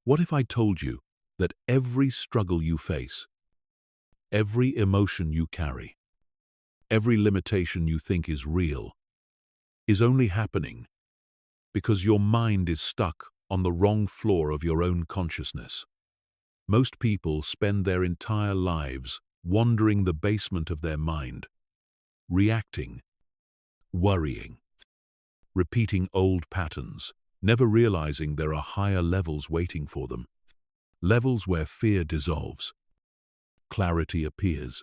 What if I told you that every struggle you face, every emotion you carry, every limitation you think is real, is only happening because your mind is stuck on the wrong floor of your own consciousness? Most people spend their entire lives wandering the basement of their mind, reacting, worrying, repeating old patterns, never realizing there are higher levels waiting for them. Levels where fear dissolves, clarity appears,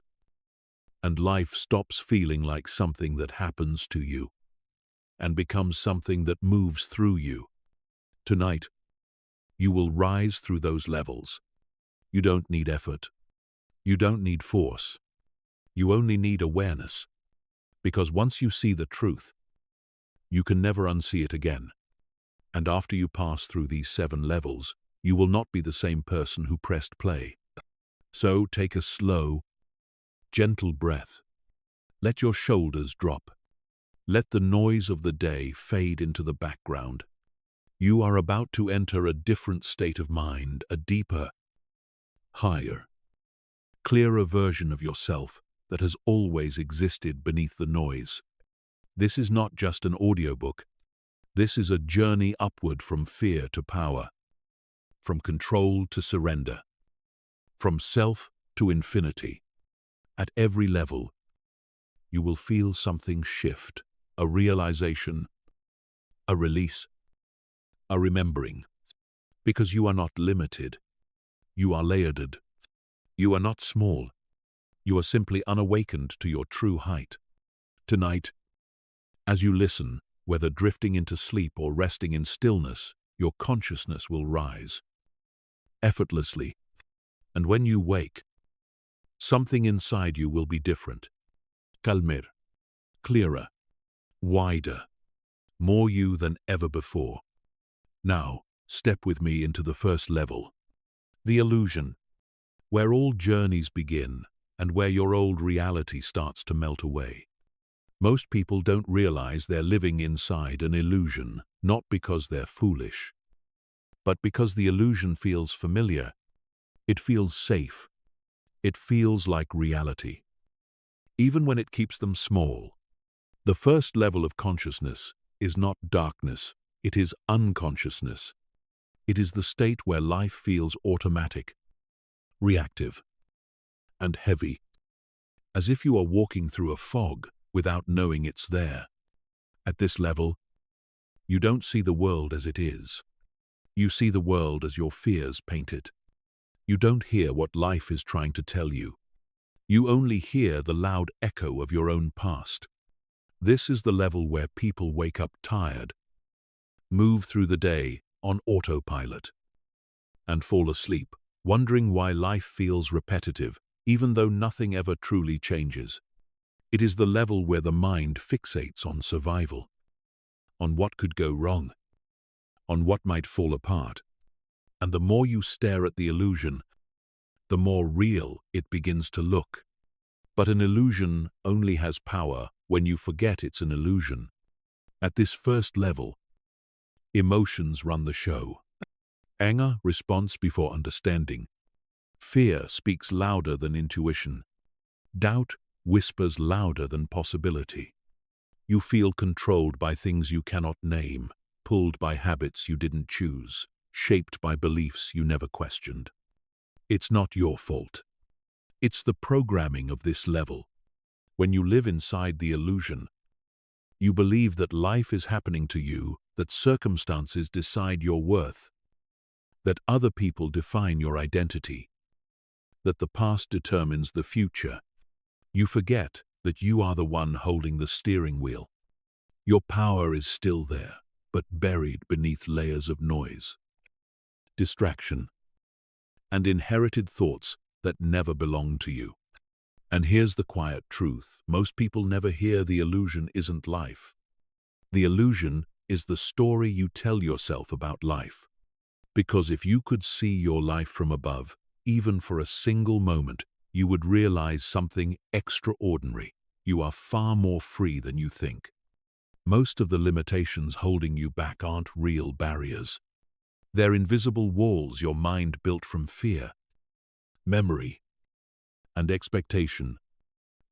and life stops feeling like something that happens to you and becomes something that moves through you. Tonight, you will rise through those levels. You don't need effort. You don't need force. You only need awareness. Because once you see the truth, you can never unsee it again. And after you pass through these 7 levels, you will not be the same person who pressed play. So take a slow, gentle breath. Let your shoulders drop. Let the noise of the day fade into the background. You are about to enter a different state of mind, a deeper, higher, clearer version of yourself that has always existed beneath the noise. This is not just an audiobook. This is a journey upward from fear to power, from control to surrender, from self to infinity. At every level, you will feel something shift, a realization, a release, a remembering. Because you are not limited. You are layered. You are not small. You are simply unawakened to your true height. Tonight, as you listen, whether drifting into sleep or resting in stillness, your consciousness will rise effortlessly. And when you wake, something inside you will be different. Calmer, clearer, wider, more you than ever before. Now, step with me into the first level, the illusion, where all journeys begin and where your old reality starts to melt away. Most people don't realize they're living inside an illusion, not because they're foolish, but because the illusion feels familiar. It feels safe. It feels like reality, even when it keeps them small. The first level of consciousness is not darkness, it is unconsciousness. It is the state where life feels automatic, reactive, and heavy, as if you are walking through a fog without knowing it's there. At this level, you don't see the world as it is. You see the world as your fears paint it. You don't hear what life is trying to tell you. You only hear the loud echo of your own past. This is the level where people wake up tired, move through the day on autopilot, and fall asleep, wondering why life feels repetitive, even though nothing ever truly changes. It is the level where the mind fixates on survival, on what could go wrong, on what might fall apart. And the more you stare at the illusion, the more real it begins to look. But an illusion only has power when you forget it's an illusion. At this first level, emotions run the show. Anger, response before understanding. Fear speaks louder than intuition. Doubt whispers louder than possibility. You feel controlled by things you cannot name, pulled by habits you didn't choose, shaped by beliefs you never questioned. It's not your fault. It's the programming of this level. When you live inside the illusion, you believe that life is happening to you, that circumstances decide your worth, that other people define your identity, that the past determines the future. You forget that you are the one holding the steering wheel. Your power is still there, but buried beneath layers of noise, distraction, and inherited thoughts that never belong to you. And here's the quiet truth. Most people never hear the illusion isn't life. The illusion is the story you tell yourself about life. Because if you could see your life from above, even for a single moment, you would realize something extraordinary. You are far more free than you think. Most of the limitations holding you back aren't real barriers. They're invisible walls your mind built from fear, memory, and expectation.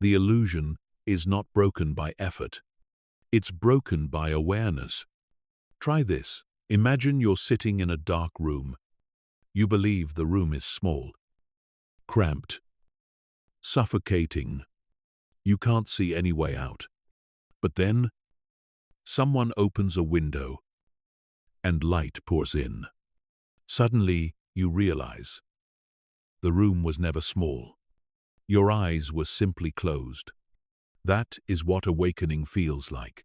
The illusion is not broken by effort. It's broken by awareness. Try this. Imagine you're sitting in a dark room. You believe the room is small, cramped, suffocating. You can't see any way out. But then, someone opens a window, and light pours in. Suddenly, you realize the room was never small. Your eyes were simply closed. That is what awakening feels like.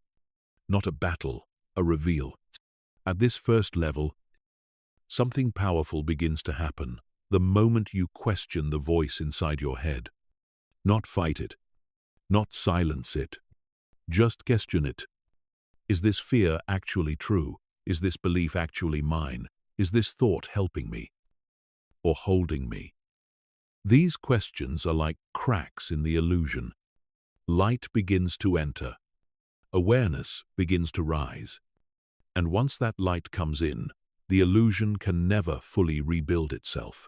Not a battle, a reveal. At this first level, something powerful begins to happen the moment you question the voice inside your head. Not fight it, not silence it, just question it. Is this fear actually true? Is this belief actually mine? Is this thought helping me or holding me? These questions are like cracks in the illusion. Light begins to enter. Awareness begins to rise. And once that light comes in, the illusion can never fully rebuild itself.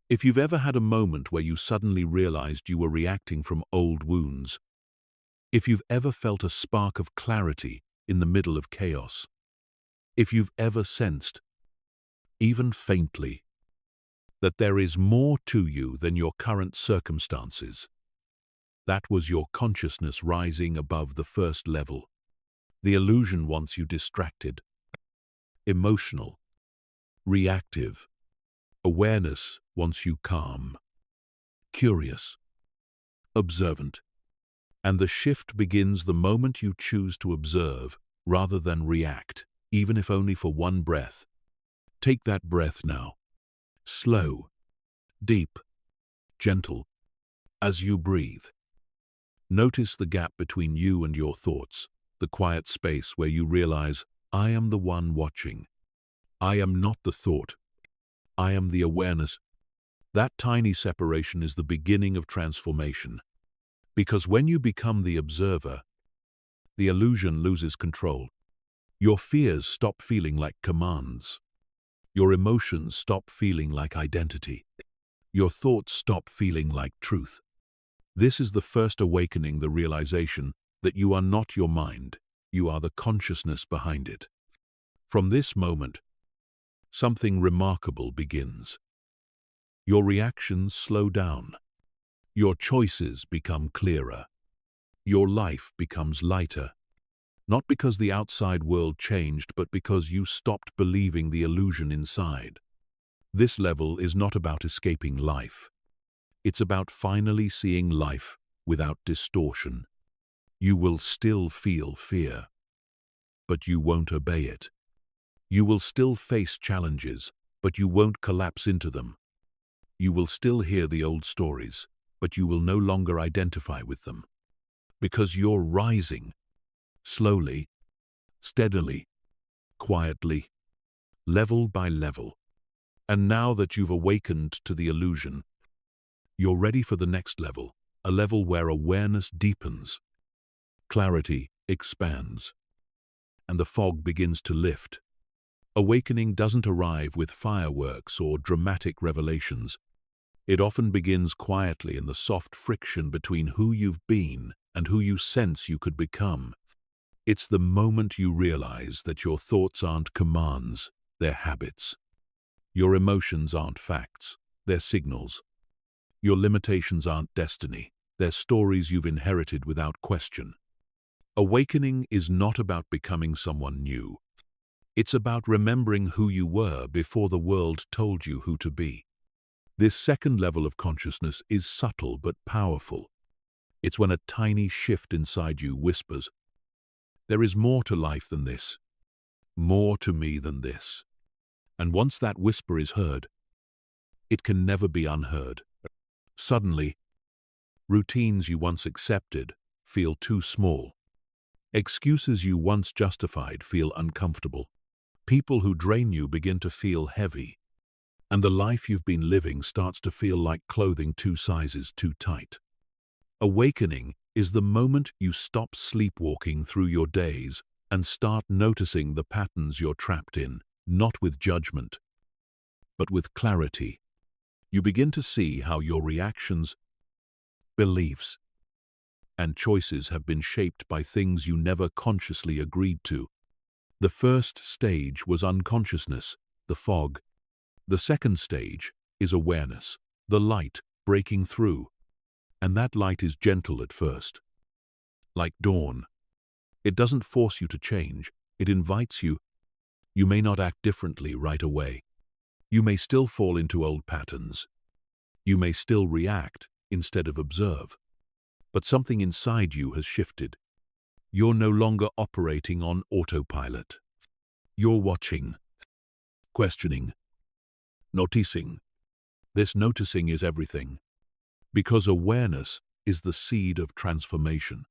If you've ever had a moment where you suddenly realized you were reacting from old wounds, if you've ever felt a spark of clarity in the middle of chaos, if you've ever sensed, even faintly, that there is more to you than your current circumstances, that was your consciousness rising above the first level. The illusion wants you distracted, emotional, reactive. Awareness wants you calm, curious, observant. And the shift begins the moment you choose to observe rather than react, even if only for one breath. Take that breath now. Slow, deep, gentle. As you breathe, notice the gap between you and your thoughts, the quiet space where you realize, I am the one watching. I am not the thought. I am the awareness. That tiny separation is the beginning of transformation. Because when you become the observer, the illusion loses control. Your fears stop feeling like commands. Your emotions stop feeling like identity. Your thoughts stop feeling like truth. This is the first awakening, the realization that you are not your mind, you are the consciousness behind it. From this moment, something remarkable begins. Your reactions slow down. Your choices become clearer. Your life becomes lighter. Not because the outside world changed, but because you stopped believing the illusion inside. This level is not about escaping life. It's about finally seeing life without distortion. You will still feel fear, but you won't obey it. You will still face challenges, but you won't collapse into them. You will still hear the old stories, but you will no longer identify with them. Because you're rising, slowly, steadily, quietly, level by level. And now that you've awakened to the illusion, you're ready for the next level, a level where awareness deepens, clarity expands, and the fog begins to lift. Awakening doesn't arrive with fireworks or dramatic revelations. It often begins quietly in the soft friction between who you've been and who you sense you could become. It's the moment you realize that your thoughts aren't commands, they're habits. Your emotions aren't facts, they're signals. Your limitations aren't destiny, they're stories you've inherited without question. Awakening is not about becoming someone new. It's about remembering who you were before the world told you who to be. This second level of consciousness is subtle but powerful. It's when a tiny shift inside you whispers, there is more to life than this, more to me than this. And once that whisper is heard, it can never be unheard. Suddenly, routines you once accepted feel too small. Excuses you once justified feel uncomfortable. People who drain you begin to feel heavy. And the life you've been living starts to feel like clothing 2 sizes too tight. Awakening is the moment you stop sleepwalking through your days and start noticing the patterns you're trapped in. not with judgment, but with clarity. You begin to see how your reactions, beliefs, and choices have been shaped by things you never consciously agreed to. The first stage was unconsciousness, the fog. The second stage is awareness, the light breaking through. And that light is gentle at first, like dawn. It doesn't force you to change, it invites you. You may not act differently right away. You may still fall into old patterns. You may still react instead of observe. But something inside you has shifted. You're no longer operating on autopilot. You're watching, questioning, noticing. This noticing is everything. Because awareness is the seed of transformation.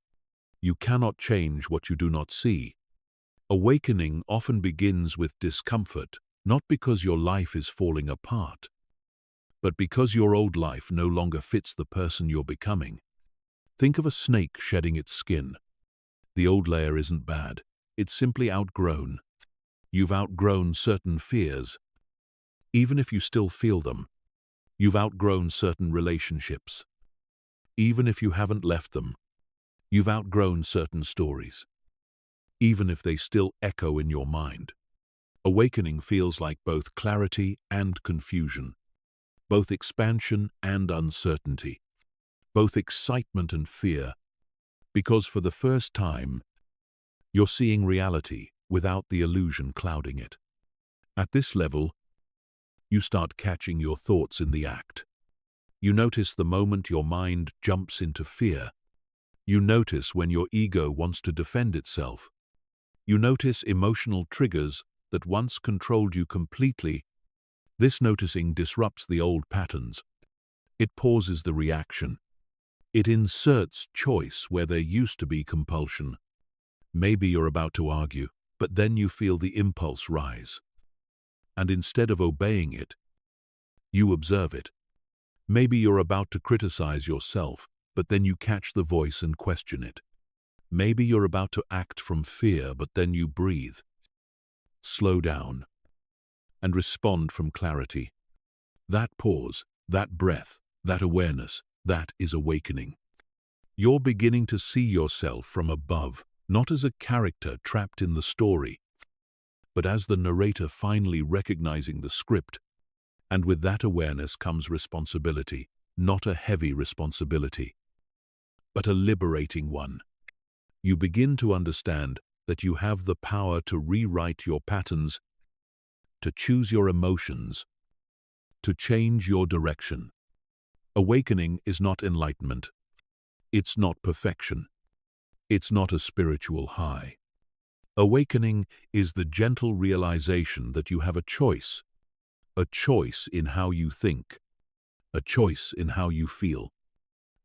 You cannot change what you do not see. Awakening often begins with discomfort, not because your life is falling apart, but because your old life no longer fits the person you're becoming. Think of a snake shedding its skin. The old layer isn't bad. It's simply outgrown. You've outgrown certain fears. Even if you still feel them, you've outgrown certain relationships. Even if you haven't left them, you've outgrown certain stories. Even if they still echo in your mind. Awakening feels like both clarity and confusion, both expansion and uncertainty, both excitement and fear, because for the first time, you're seeing reality without the illusion clouding it. At this level, you start catching your thoughts in the act. You notice the moment your mind jumps into fear. You notice when your ego wants to defend itself. You notice emotional triggers that once controlled you completely. This noticing disrupts the old patterns. It pauses the reaction. It inserts choice where there used to be compulsion. Maybe you're about to argue, but then you feel the impulse rise. And instead of obeying it, you observe it. Maybe you're about to criticize yourself, but then you catch the voice and question it. Maybe you're about to act from fear, but then you breathe, slow down, and respond from clarity. That pause, that breath, that awareness, that is awakening. You're beginning to see yourself from above, not as a character trapped in the story, but as the narrator finally recognizing the script. And with that awareness comes responsibility, not a heavy responsibility, but a liberating one. You begin to understand that you have the power to rewrite your patterns, to choose your emotions, to change your direction. Awakening is not enlightenment. It's not perfection. It's not a spiritual high. Awakening is the gentle realization that you have a choice in how you think, a choice in how you feel,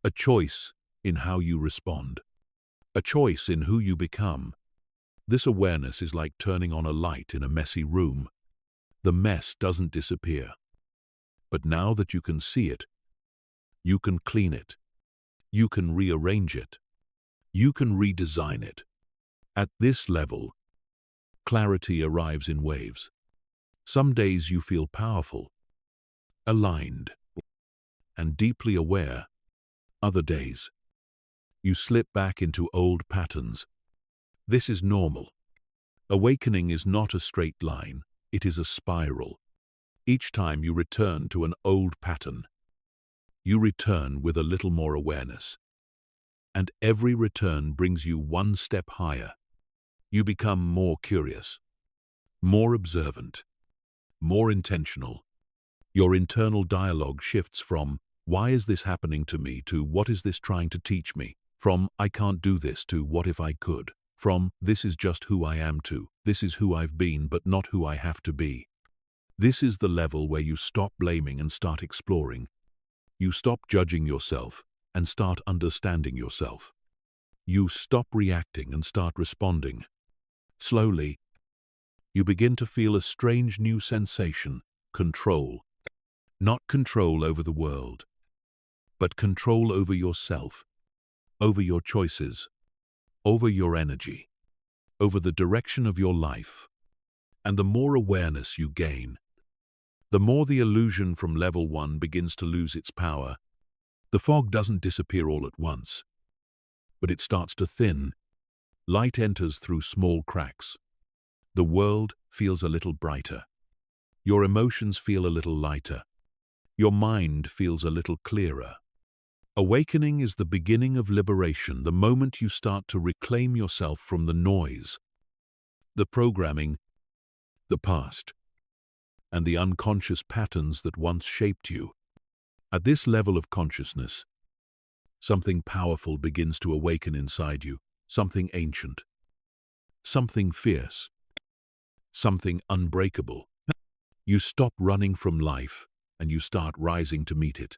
a choice in how you respond, a choice in who you become. This awareness is like turning on a light in a messy room. The mess doesn't disappear. But now that you can see it, you can clean it. You can rearrange it. You can redesign it. At this level, clarity arrives in waves. Some days you feel powerful, aligned, and deeply aware. Other days, you slip back into old patterns. This is normal. Awakening is not a straight line, it is a spiral. Each time you return to an old pattern, you return with a little more awareness. And every return brings you one step higher. You become more curious, more observant, more intentional. Your internal dialogue shifts from, "Why is this happening to me?" to, "What is this trying to teach me?" From, "I can't do this," to, "What if I could?" From, "This is just who I am," to, "This is who I've been but not who I have to be." This is the level where you stop blaming and start exploring. You stop judging yourself and start understanding yourself. You stop reacting and start responding. Slowly, you begin to feel a strange new sensation, control. Not control over the world, but control over yourself, over your choices, over your energy, over the direction of your life. And the more awareness you gain, the more the illusion from level 1 begins to lose its power. The fog doesn't disappear all at once, but it starts to thin. Light enters through small cracks. The world feels a little brighter. Your emotions feel a little lighter. Your mind feels a little clearer. Awakening is the beginning of liberation, the moment you start to reclaim yourself from the noise, the programming, the past, and the unconscious patterns that once shaped you. At this level of consciousness, something powerful begins to awaken inside you, something ancient, something fierce, something unbreakable. You stop running from life and you start rising to meet it.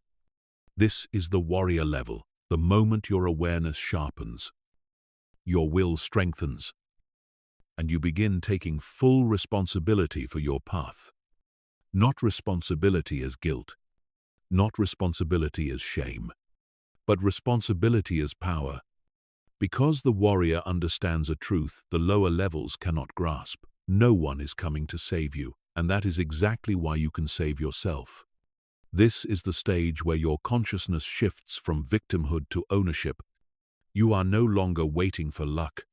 This is the warrior level, the moment your awareness sharpens, your will strengthens, and you begin taking full responsibility for your path. Not responsibility as guilt, not responsibility as shame, but responsibility as power. Because the warrior understands a truth the lower levels cannot grasp. No one is coming to save you, and that is exactly why you can save yourself. This is the stage where your consciousness shifts from victimhood to ownership. You are no longer waiting for luck,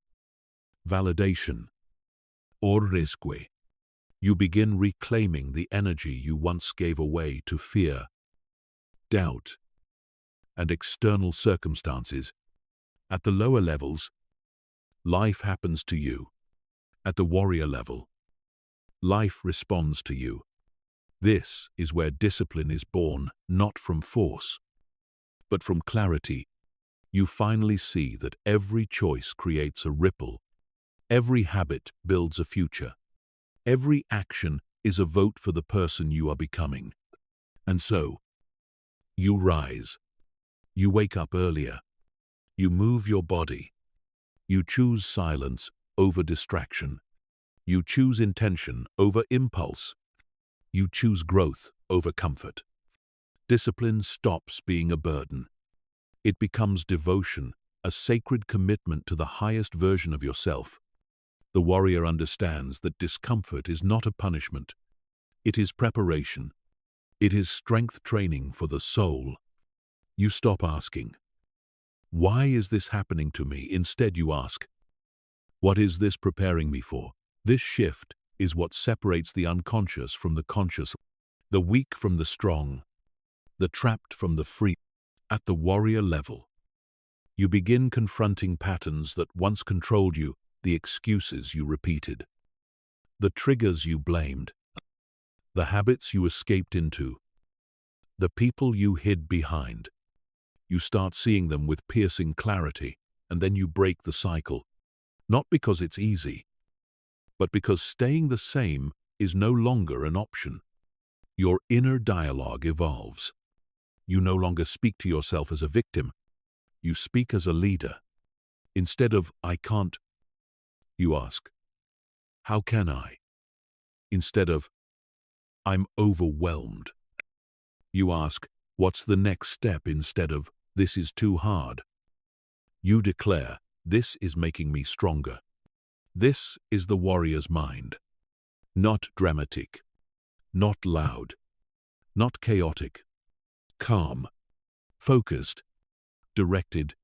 validation, or risque. You begin reclaiming the energy you once gave away to fear, doubt, and external circumstances. At the lower levels, life happens to you. At the warrior level, life responds to you. This is where discipline is born, not from force, but from clarity. You finally see that every choice creates a ripple. Every habit builds a future. Every action is a vote for the person you are becoming. And so, you rise. You wake up earlier. You move your body. You choose silence over distraction. You choose intention over impulse. You choose growth over comfort. Discipline stops being a burden. It becomes devotion, a sacred commitment to the highest version of yourself. The warrior understands that discomfort is not a punishment. It is preparation. It is strength training for the soul. You stop asking, "Why is this happening to me?" Instead you ask, "What is this preparing me for?" This shift is what separates the unconscious from the conscious, the weak from the strong, the trapped from the free. At the warrior level, you begin confronting patterns that once controlled you, the excuses you repeated, the triggers you blamed, the habits you escaped into, the people you hid behind. You start seeing them with piercing clarity, and then you break the cycle. Not because it's easy, but because staying the same is no longer an option. Your inner dialogue evolves. You no longer speak to yourself as a victim. You speak as a leader. Instead of, "I can't," you ask, "How can I?" Instead of, "I'm overwhelmed," you ask, "What's the next step?" Instead of, "This is too hard," you declare, "This is making me stronger." This is the warrior's mind. Not dramatic, not loud, not chaotic. Calm, focused, directed.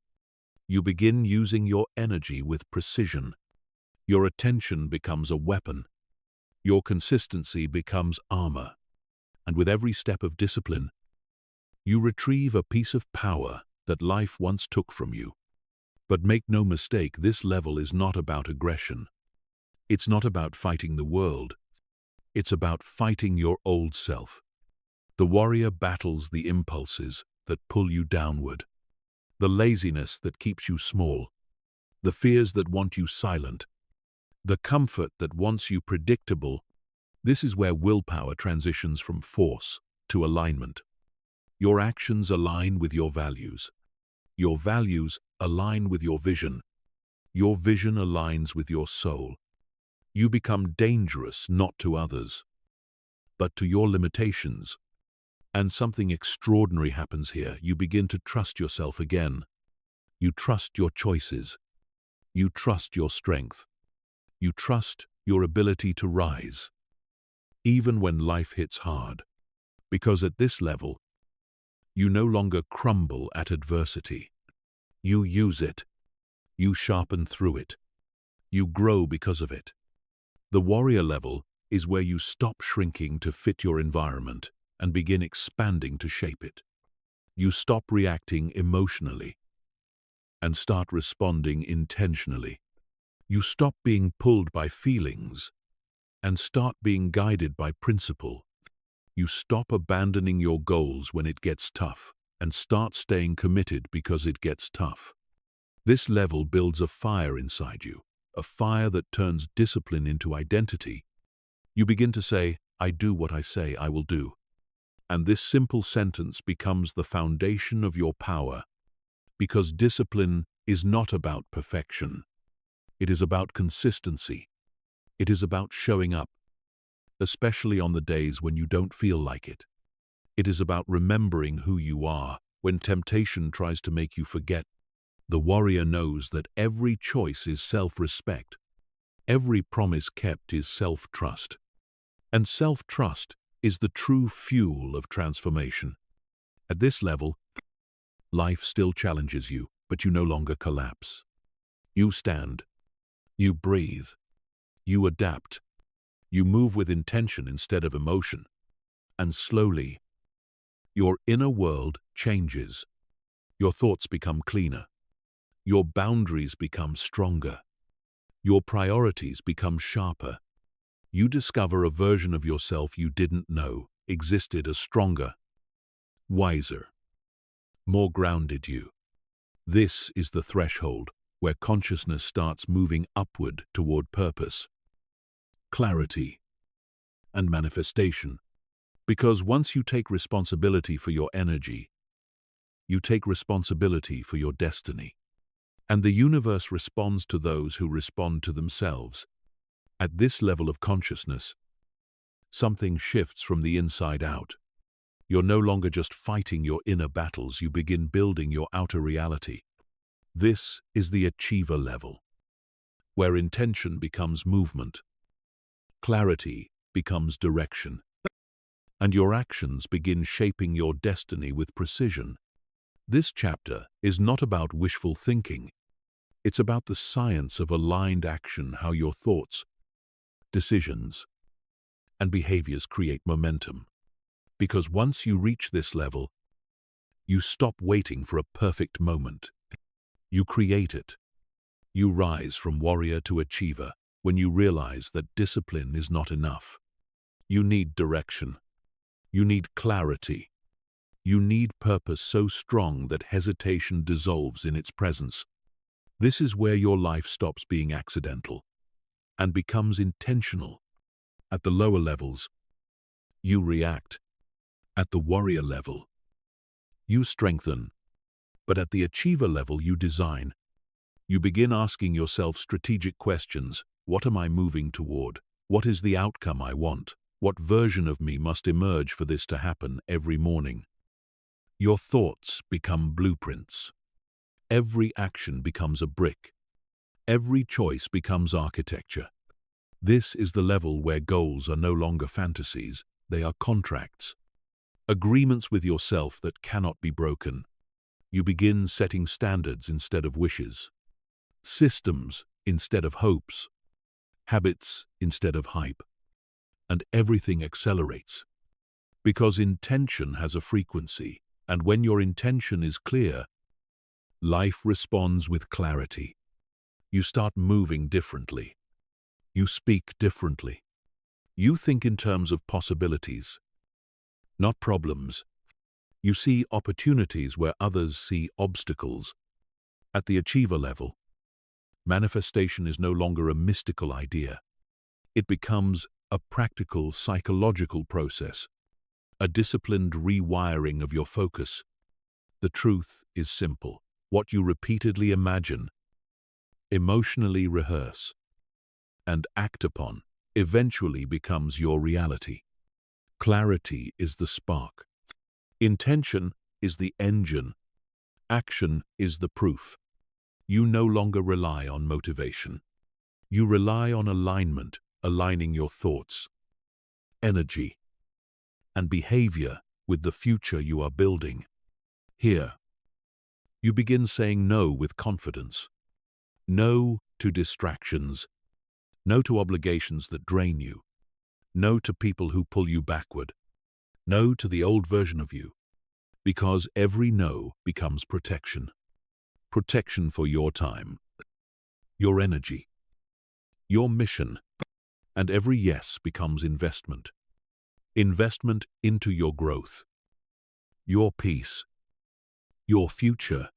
You begin using your energy with precision. Your attention becomes a weapon. Your consistency becomes armor. And with every step of discipline, you retrieve a piece of power that life once took from you. But make no mistake, this level is not about aggression. It's not about fighting the world. It's about fighting your old self. The warrior battles the impulses that pull you downward, the laziness that keeps you small, the fears that want you silent, the comfort that wants you predictable. This is where willpower transitions from force to alignment. Your actions align with your values. Your values align with your vision. Your vision aligns with your soul. You become dangerous not to others, but to your limitations. And something extraordinary happens here. You begin to trust yourself again. You trust your choices. You trust your strength. You trust your ability to rise, even when life hits hard. Because at this level, you no longer crumble at adversity. You use it. You sharpen through it. You grow because of it. The warrior level is where you stop shrinking to fit your environment and begin expanding to shape it. You stop reacting emotionally and start responding intentionally. You stop being pulled by feelings and start being guided by principle. You stop abandoning your goals when it gets tough and start staying committed because it gets tough. This level builds a fire inside you, a fire that turns discipline into identity. You begin to say, "I do what I say I will do." And this simple sentence becomes the foundation of your power, because discipline is not about perfection. It is about consistency. It is about showing up, especially on the days when you don't feel like it. It is about remembering who you are when temptation tries to make you forget. The warrior knows that every choice is self-respect. Every promise kept is self-trust. And self-trust is the true fuel of transformation. At this level, life still challenges you, but you no longer collapse. You stand. You breathe. You adapt. You move with intention instead of emotion. And slowly, your inner world changes. Your thoughts become cleaner. Your boundaries become stronger. Your priorities become sharper. You discover a version of yourself you didn't know existed as stronger, wiser, more grounded you. This is the threshold where consciousness starts moving upward toward purpose, clarity, and manifestation. Because once you take responsibility for your energy, you take responsibility for your destiny. And the universe responds to those who respond to themselves. At this level of consciousness, something shifts from the inside out. You're no longer just fighting your inner battles, you begin building your outer reality. This is the achiever level, where intention becomes movement, clarity becomes direction, and your actions begin shaping your destiny with precision. This chapter is not about wishful thinking. It's about the science of aligned action, how your thoughts, decisions, and behaviors create momentum. Because once you reach this level, you stop waiting for a perfect moment. You create it. You rise from warrior to achiever when you realize that discipline is not enough. You need direction. You need clarity. You need purpose so strong that hesitation dissolves in its presence. This is where your life stops being accidental and becomes intentional. At the lower levels, you react. At the warrior level, you strengthen. But at the achiever level, you design. You begin asking yourself strategic questions. What am I moving toward? What is the outcome I want? What version of me must emerge for this to happen every morning? Your thoughts become blueprints. Every action becomes a brick. Every choice becomes architecture. This is the level where goals are no longer fantasies, they are contracts. Agreements with yourself that cannot be broken. You begin setting standards instead of wishes, systems instead of hopes, habits instead of hype, and everything accelerates. Because intention has a frequency, and when your intention is clear, life responds with clarity. You start moving differently. You speak differently. You think in terms of possibilities, not problems. You see opportunities where others see obstacles. At the achiever level, manifestation is no longer a mystical idea. It becomes a practical psychological process, a disciplined rewiring of your focus. The truth is simple. What you repeatedly imagine, emotionally rehearse, and act upon eventually becomes your reality. Clarity is the spark. Intention is the engine. Action is the proof. You no longer rely on motivation. You rely on alignment, aligning your thoughts, energy, and behavior with the future you are building. Here, you begin saying no with confidence. No to distractions. No to obligations that drain you. No to people who pull you backward. No to the old version of you. Because every no becomes protection. Protection for your time, your energy, your mission, and every yes becomes investment. Investment into your growth, your peace, your future.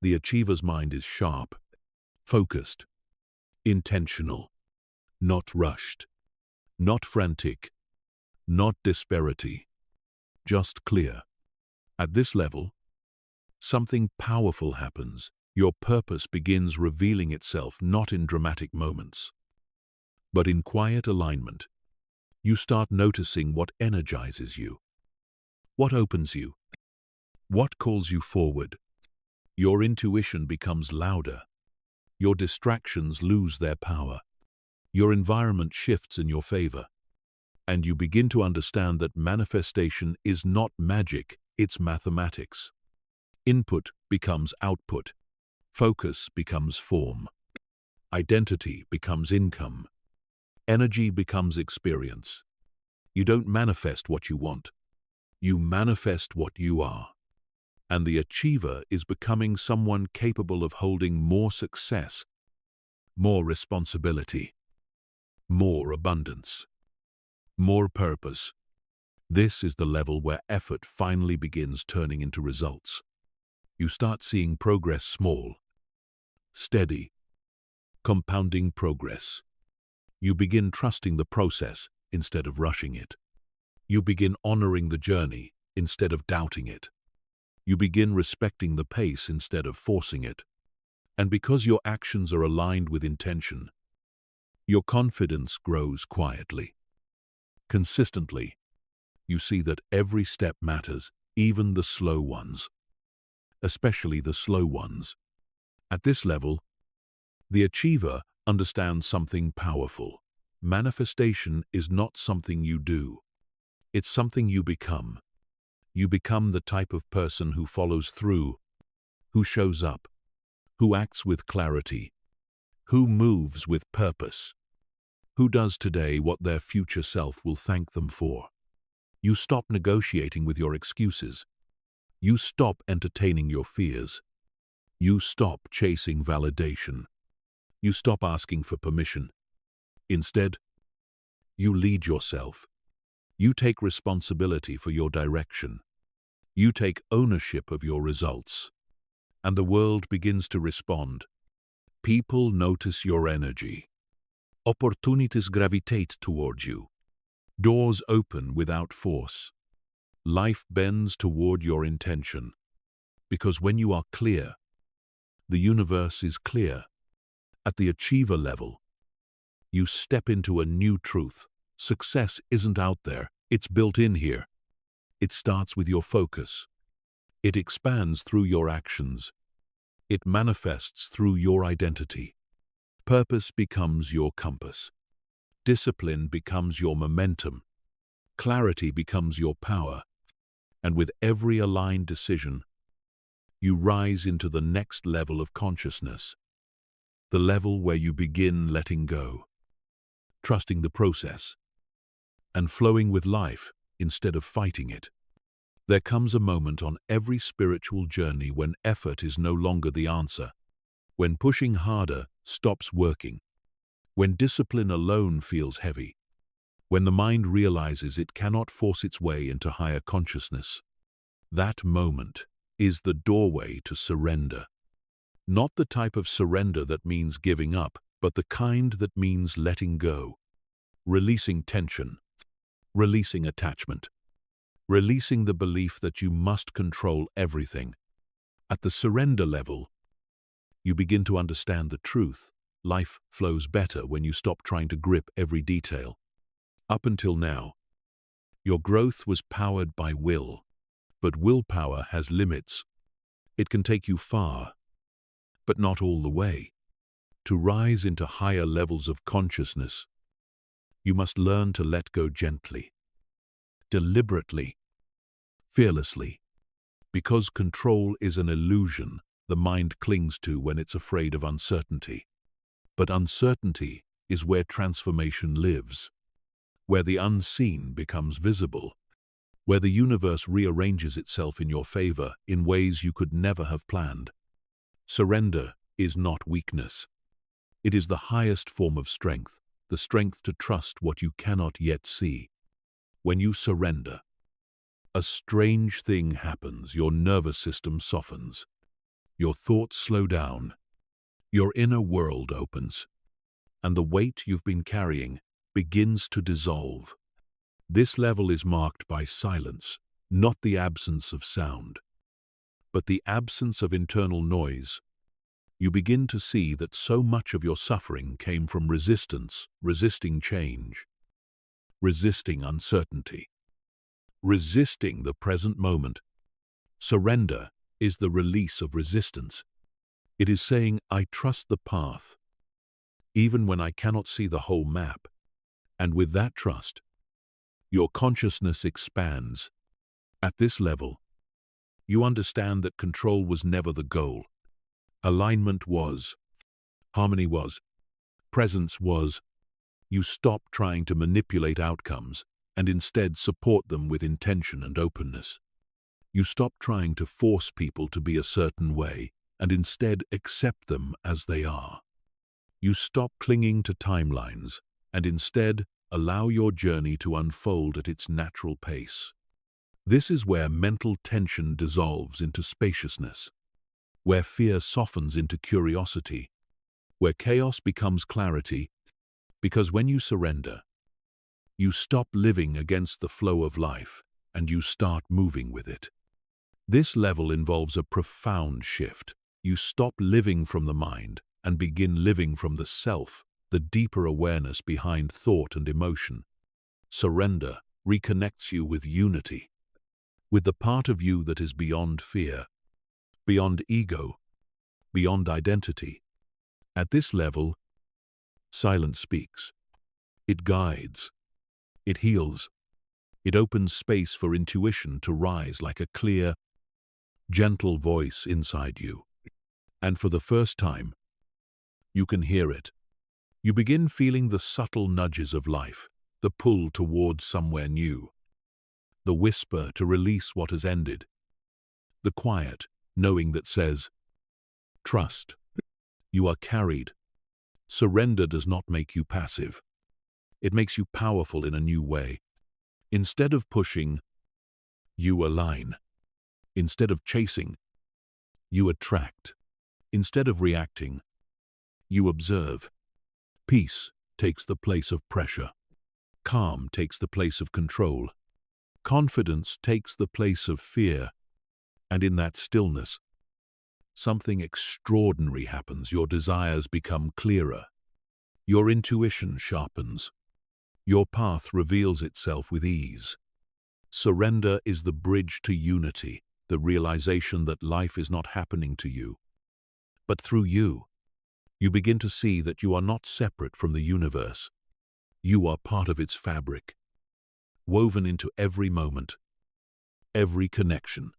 The achiever's mind is sharp, focused, intentional, not rushed, not frantic, not disparity, just clear. At this level, something powerful happens. Your purpose begins revealing itself not in dramatic moments, but in quiet alignment. You start noticing what energizes you, what opens you, what calls you forward. Your intuition becomes louder. Your distractions lose their power. Your environment shifts in your favor. And you begin to understand that manifestation is not magic, it's mathematics. Input becomes output. Focus becomes form. Identity becomes income. Energy becomes experience. You don't manifest what you want. You manifest what you are. And the achiever is becoming someone capable of holding more success, more responsibility, more abundance, more purpose. This is the level where effort finally begins turning into results. You start seeing progress small, steady, compounding progress. You begin trusting the process instead of rushing it. You begin honoring the journey instead of doubting it. You begin respecting the pace instead of forcing it. And because your actions are aligned with intention, your confidence grows quietly. Consistently, you see that every step matters, even the slow ones. Especially the slow ones. At this level, the achiever understands something powerful. Manifestation is not something you do. It's something you become. You become the type of person who follows through, who shows up, who acts with clarity, who moves with purpose, who does today what their future self will thank them for. You stop negotiating with your excuses. You stop entertaining your fears. You stop chasing validation. You stop asking for permission. Instead, you lead yourself. You take responsibility for your direction. You take ownership of your results. And the world begins to respond. People notice your energy. Opportunities gravitate towards you. Doors open without force. Life bends toward your intention. Because when you are clear, the universe is clear. At the achiever level, you step into a new truth. Success isn't out there, it's built in here. It starts with your focus. It expands through your actions. It manifests through your identity. Purpose becomes your compass. Discipline becomes your momentum. Clarity becomes your power. And with every aligned decision, you rise into the next level of consciousness. The level where you begin letting go, trusting the process, and flowing with life instead of fighting it. There comes a moment on every spiritual journey when effort is no longer the answer, when pushing harder stops working, when discipline alone feels heavy, when the mind realizes it cannot force its way into higher consciousness. That moment is the doorway to surrender. Not the type of surrender that means giving up, but the kind that means letting go, releasing tension, releasing attachment, releasing the belief that you must control everything. At the surrender level, you begin to understand the truth. Life flows better when you stop trying to grip every detail. Up until now, your growth was powered by will, but willpower has limits. It can take you far, but not all the way. To rise into higher levels of consciousness, You must learn to let go gently, deliberately, fearlessly, because control is an illusion the mind clings to when it's afraid of uncertainty. But uncertainty is where transformation lives, where the unseen becomes visible, where the universe rearranges itself in your favor in ways you could never have planned. Surrender is not weakness. It is the highest form of strength, the strength to trust what you cannot yet see. When you surrender, a strange thing happens. Your nervous system softens. Your thoughts slow down. Your inner world opens. And the weight you've been carrying begins to dissolve. This level is marked by silence, not the absence of sound, but the absence of internal noise. You begin to see that so much of your suffering came from resistance, resisting change, resisting uncertainty, resisting the present moment. Surrender is the release of resistance. It is saying, I trust the path, even when I cannot see the whole map. And with that trust, your consciousness expands. At this level, you understand that control was never the goal. Alignment was, harmony was, presence was. You stop trying to manipulate outcomes and instead support them with intention and openness. You stop trying to force people to be a certain way and instead accept them as they are. You stop clinging to timelines and instead allow your journey to unfold at its natural pace. This is where mental tension dissolves into spaciousness, where fear softens into curiosity, where chaos becomes clarity, because when you surrender, you stop living against the flow of life and you start moving with it. This level involves a profound shift. You stop living from the mind and begin living from the self, the deeper awareness behind thought and emotion. Surrender reconnects you with unity, with the part of you that is beyond fear, beyond ego, beyond identity. At this level, silence speaks. It guides. It heals. It opens space for intuition to rise like a clear, gentle voice inside you. And for the first time, you can hear it. You begin feeling the subtle nudges of life, the pull towards somewhere new, the whisper to release what has ended, the quiet knowing that says, trust. You are carried. Surrender does not make you passive. It makes you powerful in a new way. Instead of pushing, you align. Instead of chasing, you attract. Instead of reacting, you observe. Peace takes the place of pressure. Calm takes the place of control. Confidence takes the place of fear. And in that stillness, something extraordinary happens. Your desires become clearer. Your intuition sharpens. Your path reveals itself with ease. Surrender is the bridge to unity, the realization that life is not happening to you, but through you. You begin to see that you are not separate from the universe. You are part of its fabric, woven into every moment, every connection,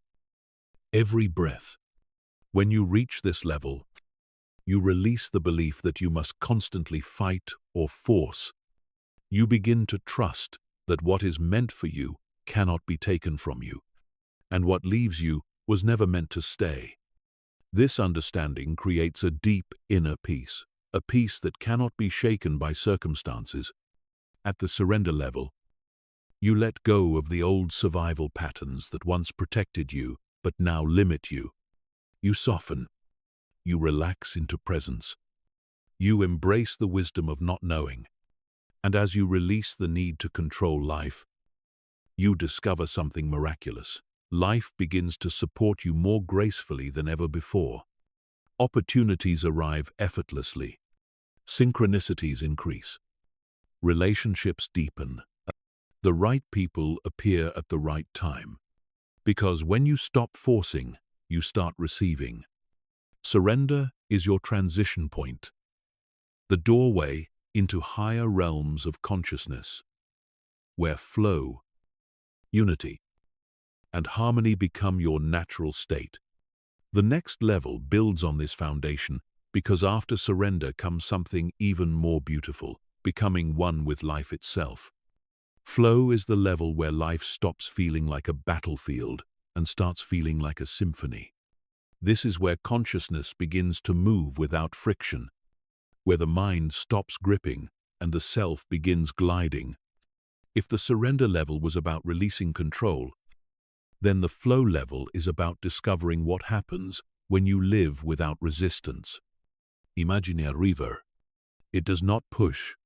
every breath. When you reach this level, you release the belief that you must constantly fight or force. You begin to trust that what is meant for you cannot be taken from you, and what leaves you was never meant to stay. This understanding creates a deep inner peace, a peace that cannot be shaken by circumstances. At the surrender level, you let go of the old survival patterns that once protected you but now limit you. You soften. You relax into presence. You embrace the wisdom of not knowing. And as you release the need to control life, you discover something miraculous. Life begins to support you more gracefully than ever before. Opportunities arrive effortlessly. Synchronicities increase. Relationships deepen. The right people appear at the right time. Because when you stop forcing, you start receiving. Surrender is your transition point. The doorway into higher realms of consciousness, where flow, unity, and harmony become your natural state. The next level builds on this foundation because after surrender comes something even more beautiful, becoming one with life itself. Flow is the level where life stops feeling like a battlefield and starts feeling like a symphony. This is where consciousness begins to move without friction, where the mind stops gripping and the self begins gliding. If the surrender level was about releasing control, then the flow level is about discovering what happens when you live without resistance. Imagine a river. It does not push.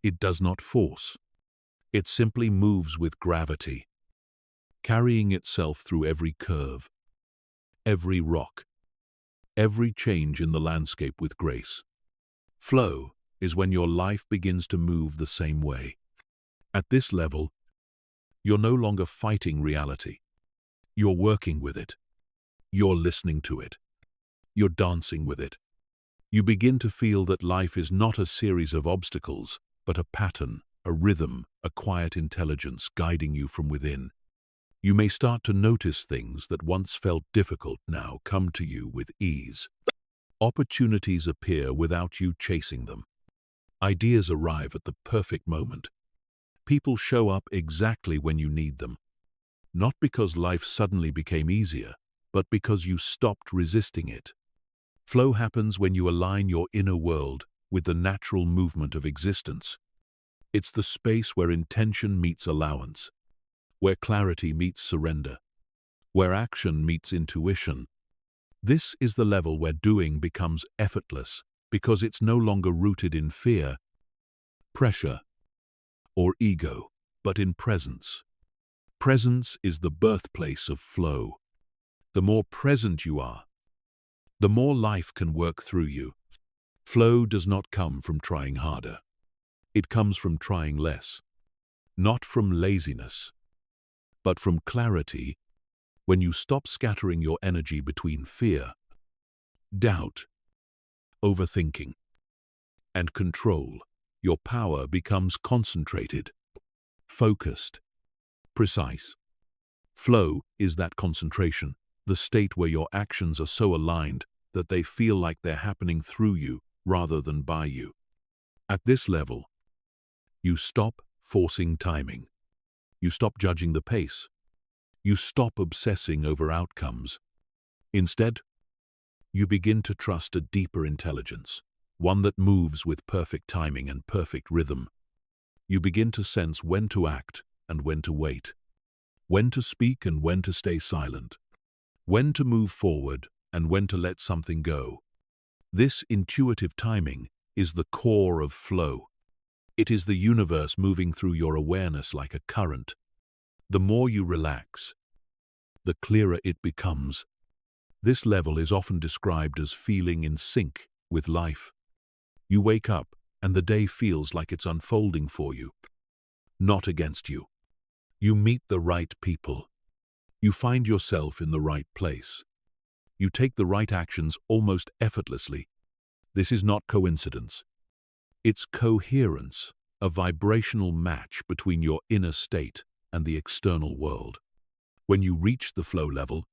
It does not force. It simply moves with gravity, carrying itself through every curve, every rock, every change in the landscape with grace. Flow is when your life begins to move the same way. At this level, you're no longer fighting reality. You're working with it. You're listening to it. You're dancing with it. You begin to feel that life is not a series of obstacles, but a pattern, a rhythm, a quiet intelligence guiding you from within. You may start to notice things that once felt difficult now come to you with ease. Opportunities appear without you chasing them. Ideas arrive at the perfect moment. People show up exactly when you need them. Not because life suddenly became easier, but because you stopped resisting it. Flow happens when you align your inner world with the natural movement of existence. It's the space where intention meets allowance, where clarity meets surrender, where action meets intuition. This is the level where doing becomes effortless because it's no longer rooted in fear, pressure, or ego, but in presence. Presence is the birthplace of flow. The more present you are, the more life can work through you. Flow does not come from trying harder. It comes from trying less. Not from laziness, but from clarity. When you stop scattering your energy between fear, doubt, overthinking, and control, your power becomes concentrated, focused, precise. Flow is that concentration, the state where your actions are so aligned that they feel like they're happening through you rather than by you. At this level, you stop forcing timing. You stop judging the pace. You stop obsessing over outcomes. Instead, you begin to trust a deeper intelligence, one that moves with perfect timing and perfect rhythm. You begin to sense when to act and when to wait, when to speak and when to stay silent, when to move forward and when to let something go. This intuitive timing is the core of flow. It is the universe moving through your awareness like a current. The more you relax, the clearer it becomes. This level is often described as feeling in sync with life. You wake up and the day feels like it's unfolding for you, not against you. You meet the right people. You find yourself in the right place. You take the right actions almost effortlessly. This is not coincidence. It's coherence, a vibrational match between your inner state and the external world. When you reach the flow level,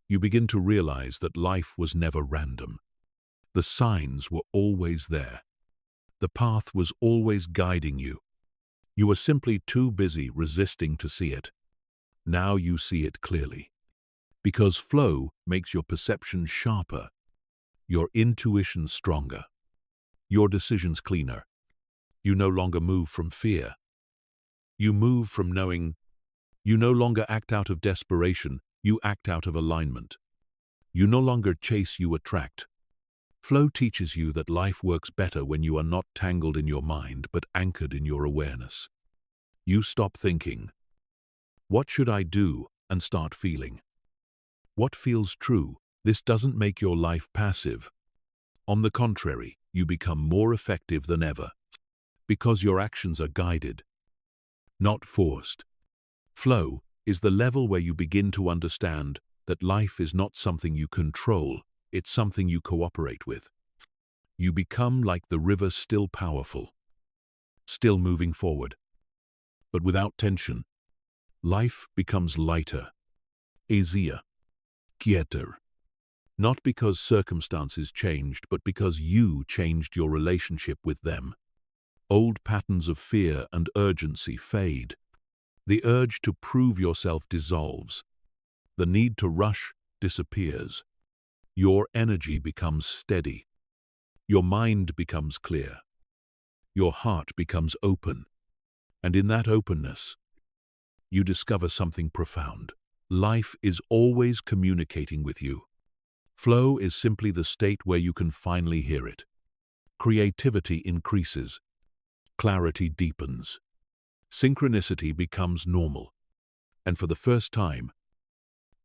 you begin to realize that life was never random. The signs were always there. The path was always guiding you. You were simply too busy resisting to see it. Now you see it clearly. Because flow makes your perception sharper, your intuition stronger, your decisions cleaner. You no longer move from fear. You move from knowing. You no longer act out of desperation, you act out of alignment. You no longer chase, you attract. Flow teaches you that life works better when you are not tangled in your mind but anchored in your awareness. You stop thinking, "What should I do?" and start feeling, "What feels true?" This doesn't make your life passive. On the contrary, you become more effective than ever, because your actions are guided, not forced. Flow is the level where you begin to understand that life is not something you control, it's something you cooperate with. You become like the river, still powerful, still moving forward, but without tension. Life becomes lighter, easier, quieter. Not because circumstances changed, but because you changed your relationship with them. Old patterns of fear and urgency fade. The urge to prove yourself dissolves. The need to rush disappears. Your energy becomes steady. Your mind becomes clear. Your heart becomes open. And in that openness, you discover something profound. Life is always communicating with you. Flow is simply the state where you can finally hear it. Creativity increases. Clarity deepens. Synchronicity becomes normal. And for the first time,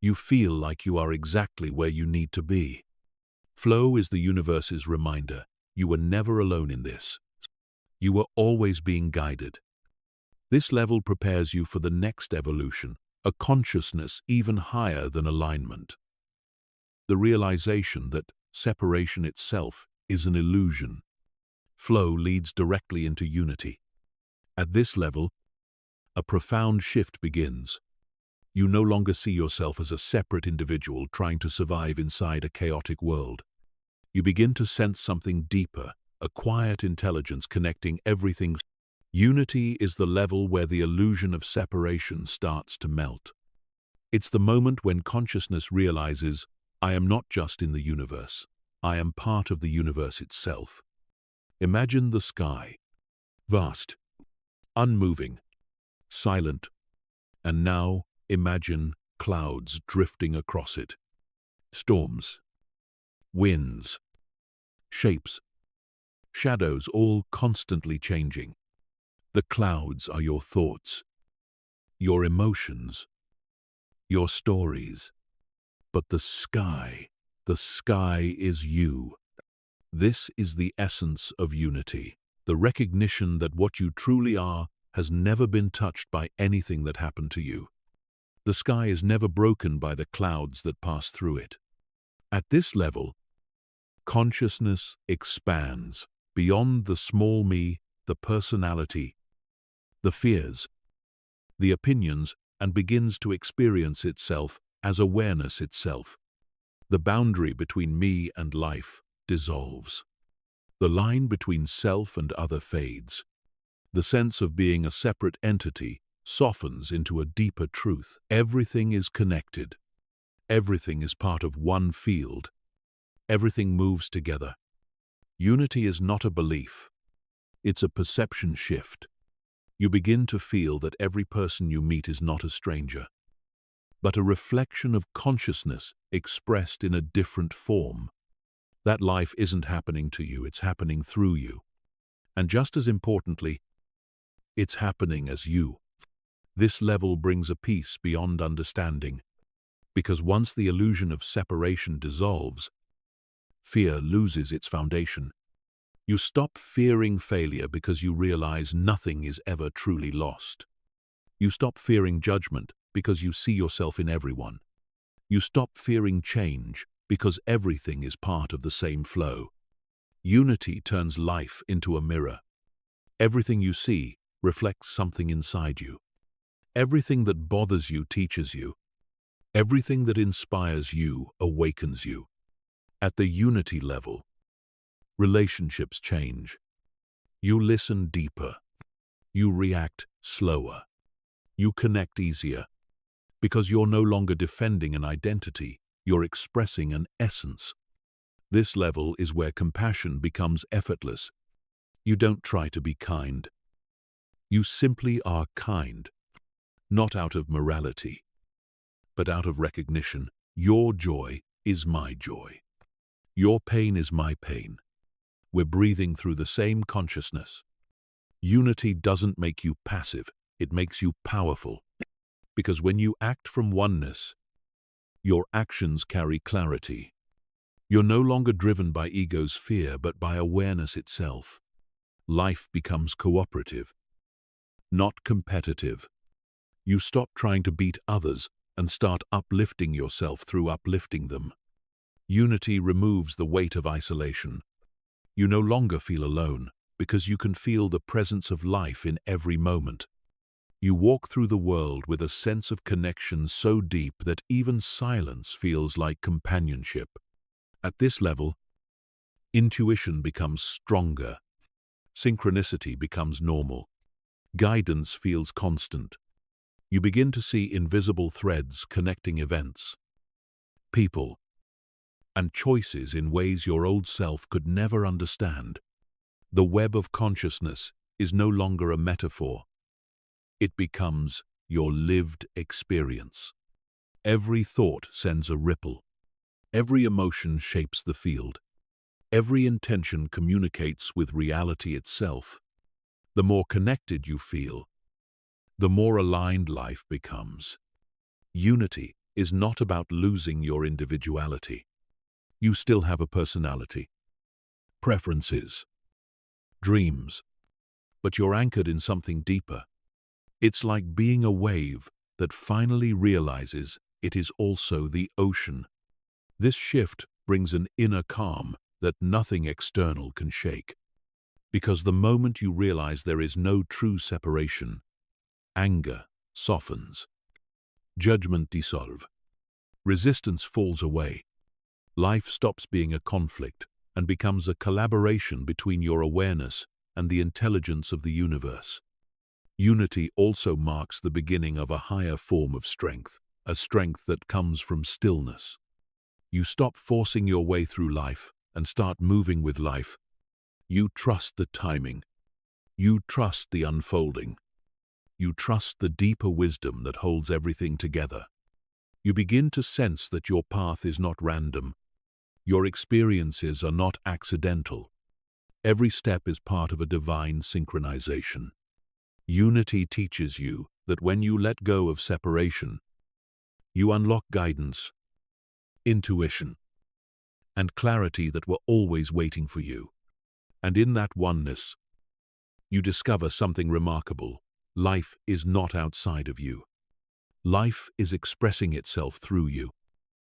you feel like you are exactly where you need to be. Flow is the universe's reminder. You were never alone in this. You were always being guided. This level prepares you for the next evolution, a consciousness even higher than alignment. The realization that separation itself is an illusion. Flow leads directly into unity. At this level, a profound shift begins. You no longer see yourself as a separate individual trying to survive inside a chaotic world. You begin to sense something deeper, a quiet intelligence connecting everything. Unity is the level where the illusion of separation starts to melt. It's the moment when consciousness realizes, I am not just in the universe, I am part of the universe itself. Imagine the sky, vast, unmoving, silent, and now imagine clouds drifting across it. Storms, winds, shapes, shadows, all constantly changing. The clouds are your thoughts, your emotions, your stories. But the sky is you. This is the essence of unity, the recognition that what you truly are has never been touched by anything that happened to you. The sky is never broken by the clouds that pass through it. At this level, consciousness expands beyond the small me, the personality, the fears, the opinions, and begins to experience itself as awareness itself. The boundary between me and life dissolves. The line between self and other fades. The sense of being a separate entity softens into a deeper truth. Everything is connected. Everything is part of one field. Everything moves together. Unity is not a belief. It's a perception shift. You begin to feel that every person you meet is not a stranger, but a reflection of consciousness expressed in a different form. That life isn't happening to you, it's happening through you. And just as importantly, it's happening as you. This level brings a peace beyond understanding, because once the illusion of separation dissolves, fear loses its foundation. You stop fearing failure because you realize nothing is ever truly lost. You stop fearing judgment because you see yourself in everyone. You stop fearing change because everything is part of the same flow. Unity turns life into a mirror. Everything you see reflects something inside you. Everything that bothers you teaches you. Everything that inspires you awakens you. At the unity level, relationships change. You listen deeper. You react slower. You connect easier. Because you're no longer defending an identity, you're expressing an essence. This level is where compassion becomes effortless. You don't try to be kind. You simply are kind. Not out of morality, but out of recognition. Your joy is my joy. Your pain is my pain. We're breathing through the same consciousness. Unity doesn't make you passive, it makes you powerful. Because when you act from oneness, your actions carry clarity. You're no longer driven by ego's fear, but by awareness itself. Life becomes cooperative, not competitive. You stop trying to beat others and start uplifting yourself through uplifting them. Unity removes the weight of isolation. You no longer feel alone, because you can feel the presence of life in every moment. You walk through the world with a sense of connection so deep that even silence feels like companionship. At this level, intuition becomes stronger, synchronicity becomes normal, guidance feels constant. You begin to see invisible threads connecting events, people, and choices in ways your old self could never understand. The web of consciousness is no longer a metaphor. It becomes your lived experience. Every thought sends a ripple. Every emotion shapes the field. Every intention communicates with reality itself. The more connected you feel, the more aligned life becomes. Unity is not about losing your individuality. You still have a personality, preferences, dreams, but you're anchored in something deeper. It's like being a wave that finally realizes it is also the ocean. This shift brings an inner calm that nothing external can shake. Because the moment you realize there is no true separation, anger softens, judgment dissolves, resistance falls away. Life stops being a conflict and becomes a collaboration between your awareness and the intelligence of the universe. Unity also marks the beginning of a higher form of strength, a strength that comes from stillness. You stop forcing your way through life and start moving with life. You trust the timing. You trust the unfolding. You trust the deeper wisdom that holds everything together. You begin to sense that your path is not random. Your experiences are not accidental. Every step is part of a divine synchronization. Unity teaches you that when you let go of separation, you unlock guidance, intuition, and clarity that were always waiting for you. And in that oneness, you discover something remarkable. Life is not outside of you. Life is expressing itself through you.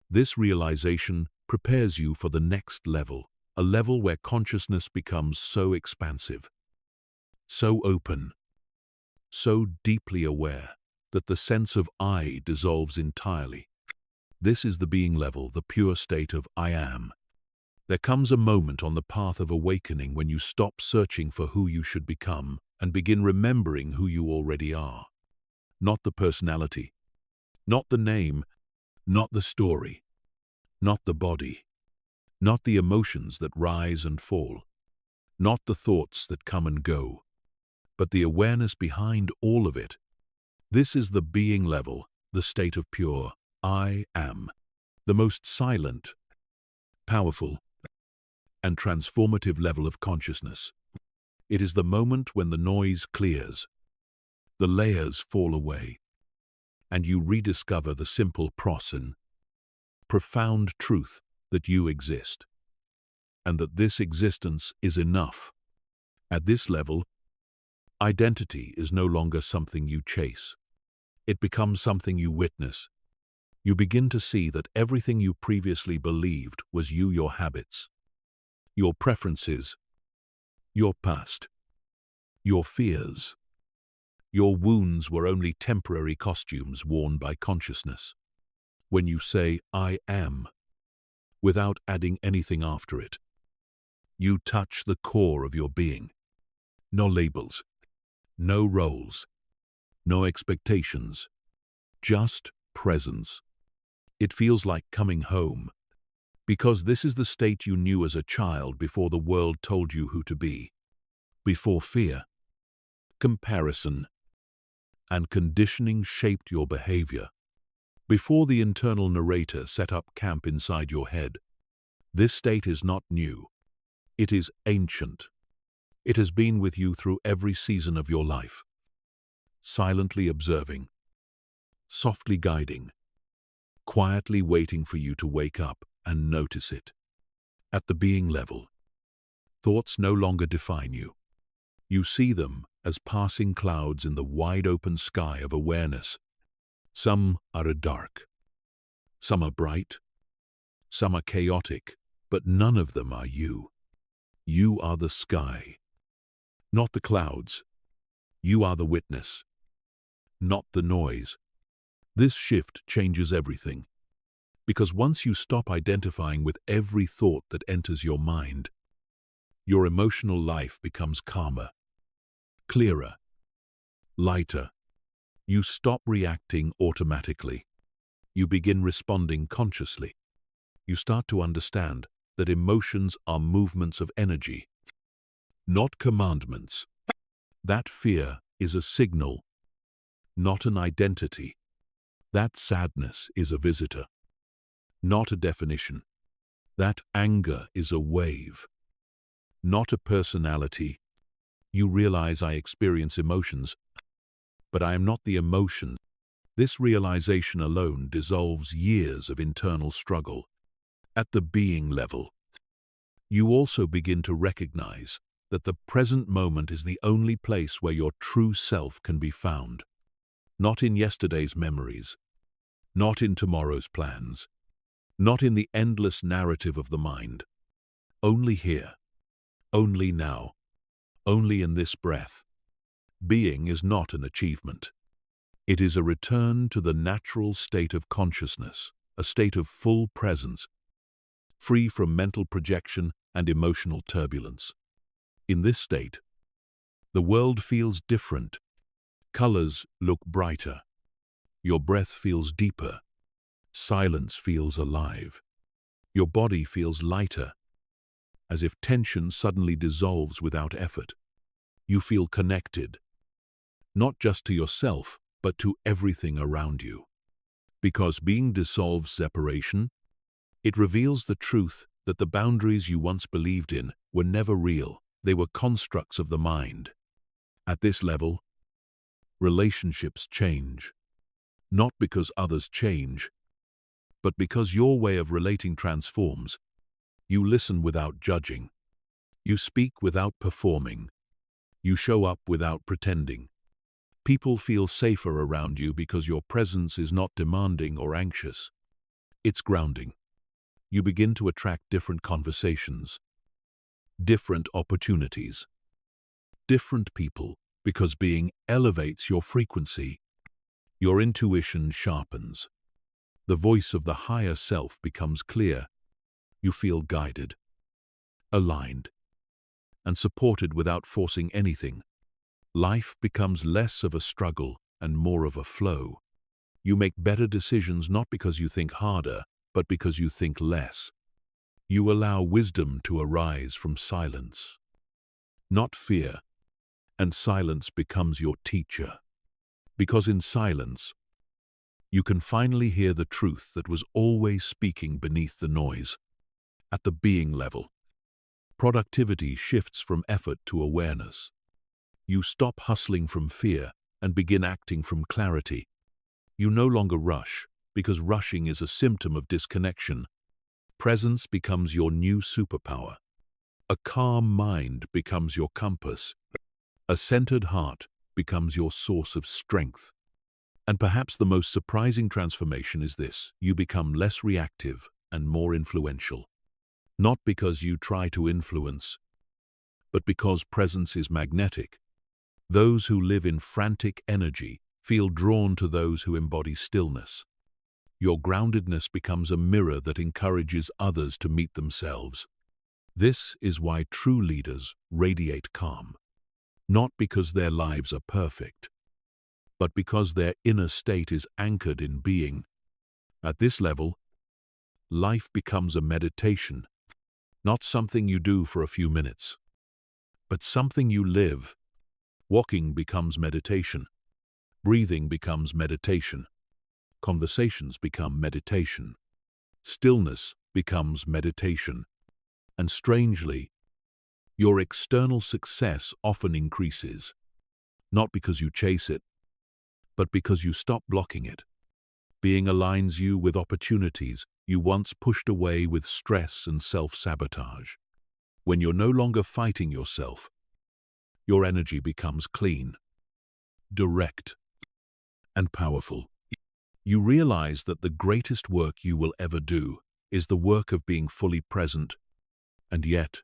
This realization prepares you for the next level, a level where consciousness becomes so expansive, so open, so deeply aware that the sense of I dissolves entirely. This is the being level, the pure state of I am. There comes a moment on the path of awakening when you stop searching for who you should become and begin remembering who you already are. Not the personality, not the name, not the story, not the body, not the emotions that rise and fall, not the thoughts that come and go, but the awareness behind all of it. This is the being level, the state of pure I am, the most silent, powerful, and transformative level of consciousness. It is the moment when the noise clears, the layers fall away, and you rediscover the simple profound truth that you exist, and that this existence is enough. At this level, identity is no longer something you chase. It becomes something you witness. You begin to see that everything you previously believed was you, your habits, your preferences, your past, your fears, your wounds were only temporary costumes worn by consciousness. When you say, I am, without adding anything after it, you touch the core of your being. No labels, no roles, no expectations, just presence. It feels like coming home, because this is the state you knew as a child before the world told you who to be, before fear, comparison, and conditioning shaped your behavior, before the internal narrator set up camp inside your head. This state is not new. It is ancient. It has been with you through every season of your life, silently observing, softly guiding, quietly waiting for you to wake up and notice it. At the being level, thoughts no longer define you. You see them as passing clouds in the wide-open sky of awareness. Some are dark, some are bright, some are chaotic, but none of them are you. You are the sky, not the clouds. You are the witness, not the noise. This shift changes everything, because once you stop identifying with every thought that enters your mind, your emotional life becomes calmer, clearer, lighter. You stop reacting automatically. You begin responding consciously. You start to understand that emotions are movements of energy, not commandments. That fear is a signal, not an identity. That sadness is a visitor, not a definition. That anger is a wave, not a personality. You realize I experience emotions, but I am not the emotion. This realization alone dissolves years of internal struggle. At the being level, you also begin to recognize that the present moment is the only place where your true self can be found. Not in yesterday's memories, not in tomorrow's plans, not in the endless narrative of the mind. Only here, only now, only in this breath. Being is not an achievement. It is a return to the natural state of consciousness, a state of full presence, free from mental projection and emotional turbulence. In this state, the world feels different. Colors look brighter. Your breath feels deeper. Silence feels alive. Your body feels lighter, as if tension suddenly dissolves without effort. You feel connected, not just to yourself, but to everything around you. Because being dissolves separation, it reveals the truth that the boundaries you once believed in were never real. They were constructs of the mind. At this level, relationships change, not because others change, but because your way of relating transforms. You listen without judging. You speak without performing. You show up without pretending. People feel safer around you because your presence is not demanding or anxious. It's grounding. You begin to attract different conversations, different opportunities, different people, because being elevates your frequency. Your intuition sharpens. The voice of the higher self becomes clear. You feel guided, aligned, and supported without forcing anything. Life becomes less of a struggle and more of a flow. You make better decisions not because you think harder, but because you think less. You allow wisdom to arise from silence, not fear, and silence becomes your teacher. Because in silence, you can finally hear the truth that was always speaking beneath the noise. At the being level, productivity shifts from effort to awareness. You stop hustling from fear and begin acting from clarity. You no longer rush, because rushing is a symptom of disconnection. Presence becomes your new superpower. A calm mind becomes your compass. A centered heart becomes your source of strength. And perhaps the most surprising transformation is this: you become less reactive and more influential. Not because you try to influence, but because presence is magnetic. Those who live in frantic energy feel drawn to those who embody stillness. Your groundedness becomes a mirror that encourages others to meet themselves. This is why true leaders radiate calm. Not because their lives are perfect, but because their inner state is anchored in being. At this level, life becomes a meditation, not something you do for a few minutes, but something you live. Walking becomes meditation. Breathing becomes meditation. Conversations become meditation. Stillness becomes meditation. And strangely, your external success often increases, not because you chase it, but because you stop blocking it. Being aligns you with opportunities you once pushed away with stress and self-sabotage. When you're no longer fighting yourself, your energy becomes clean, direct, and powerful. You realize that the greatest work you will ever do is the work of being fully present, and yet,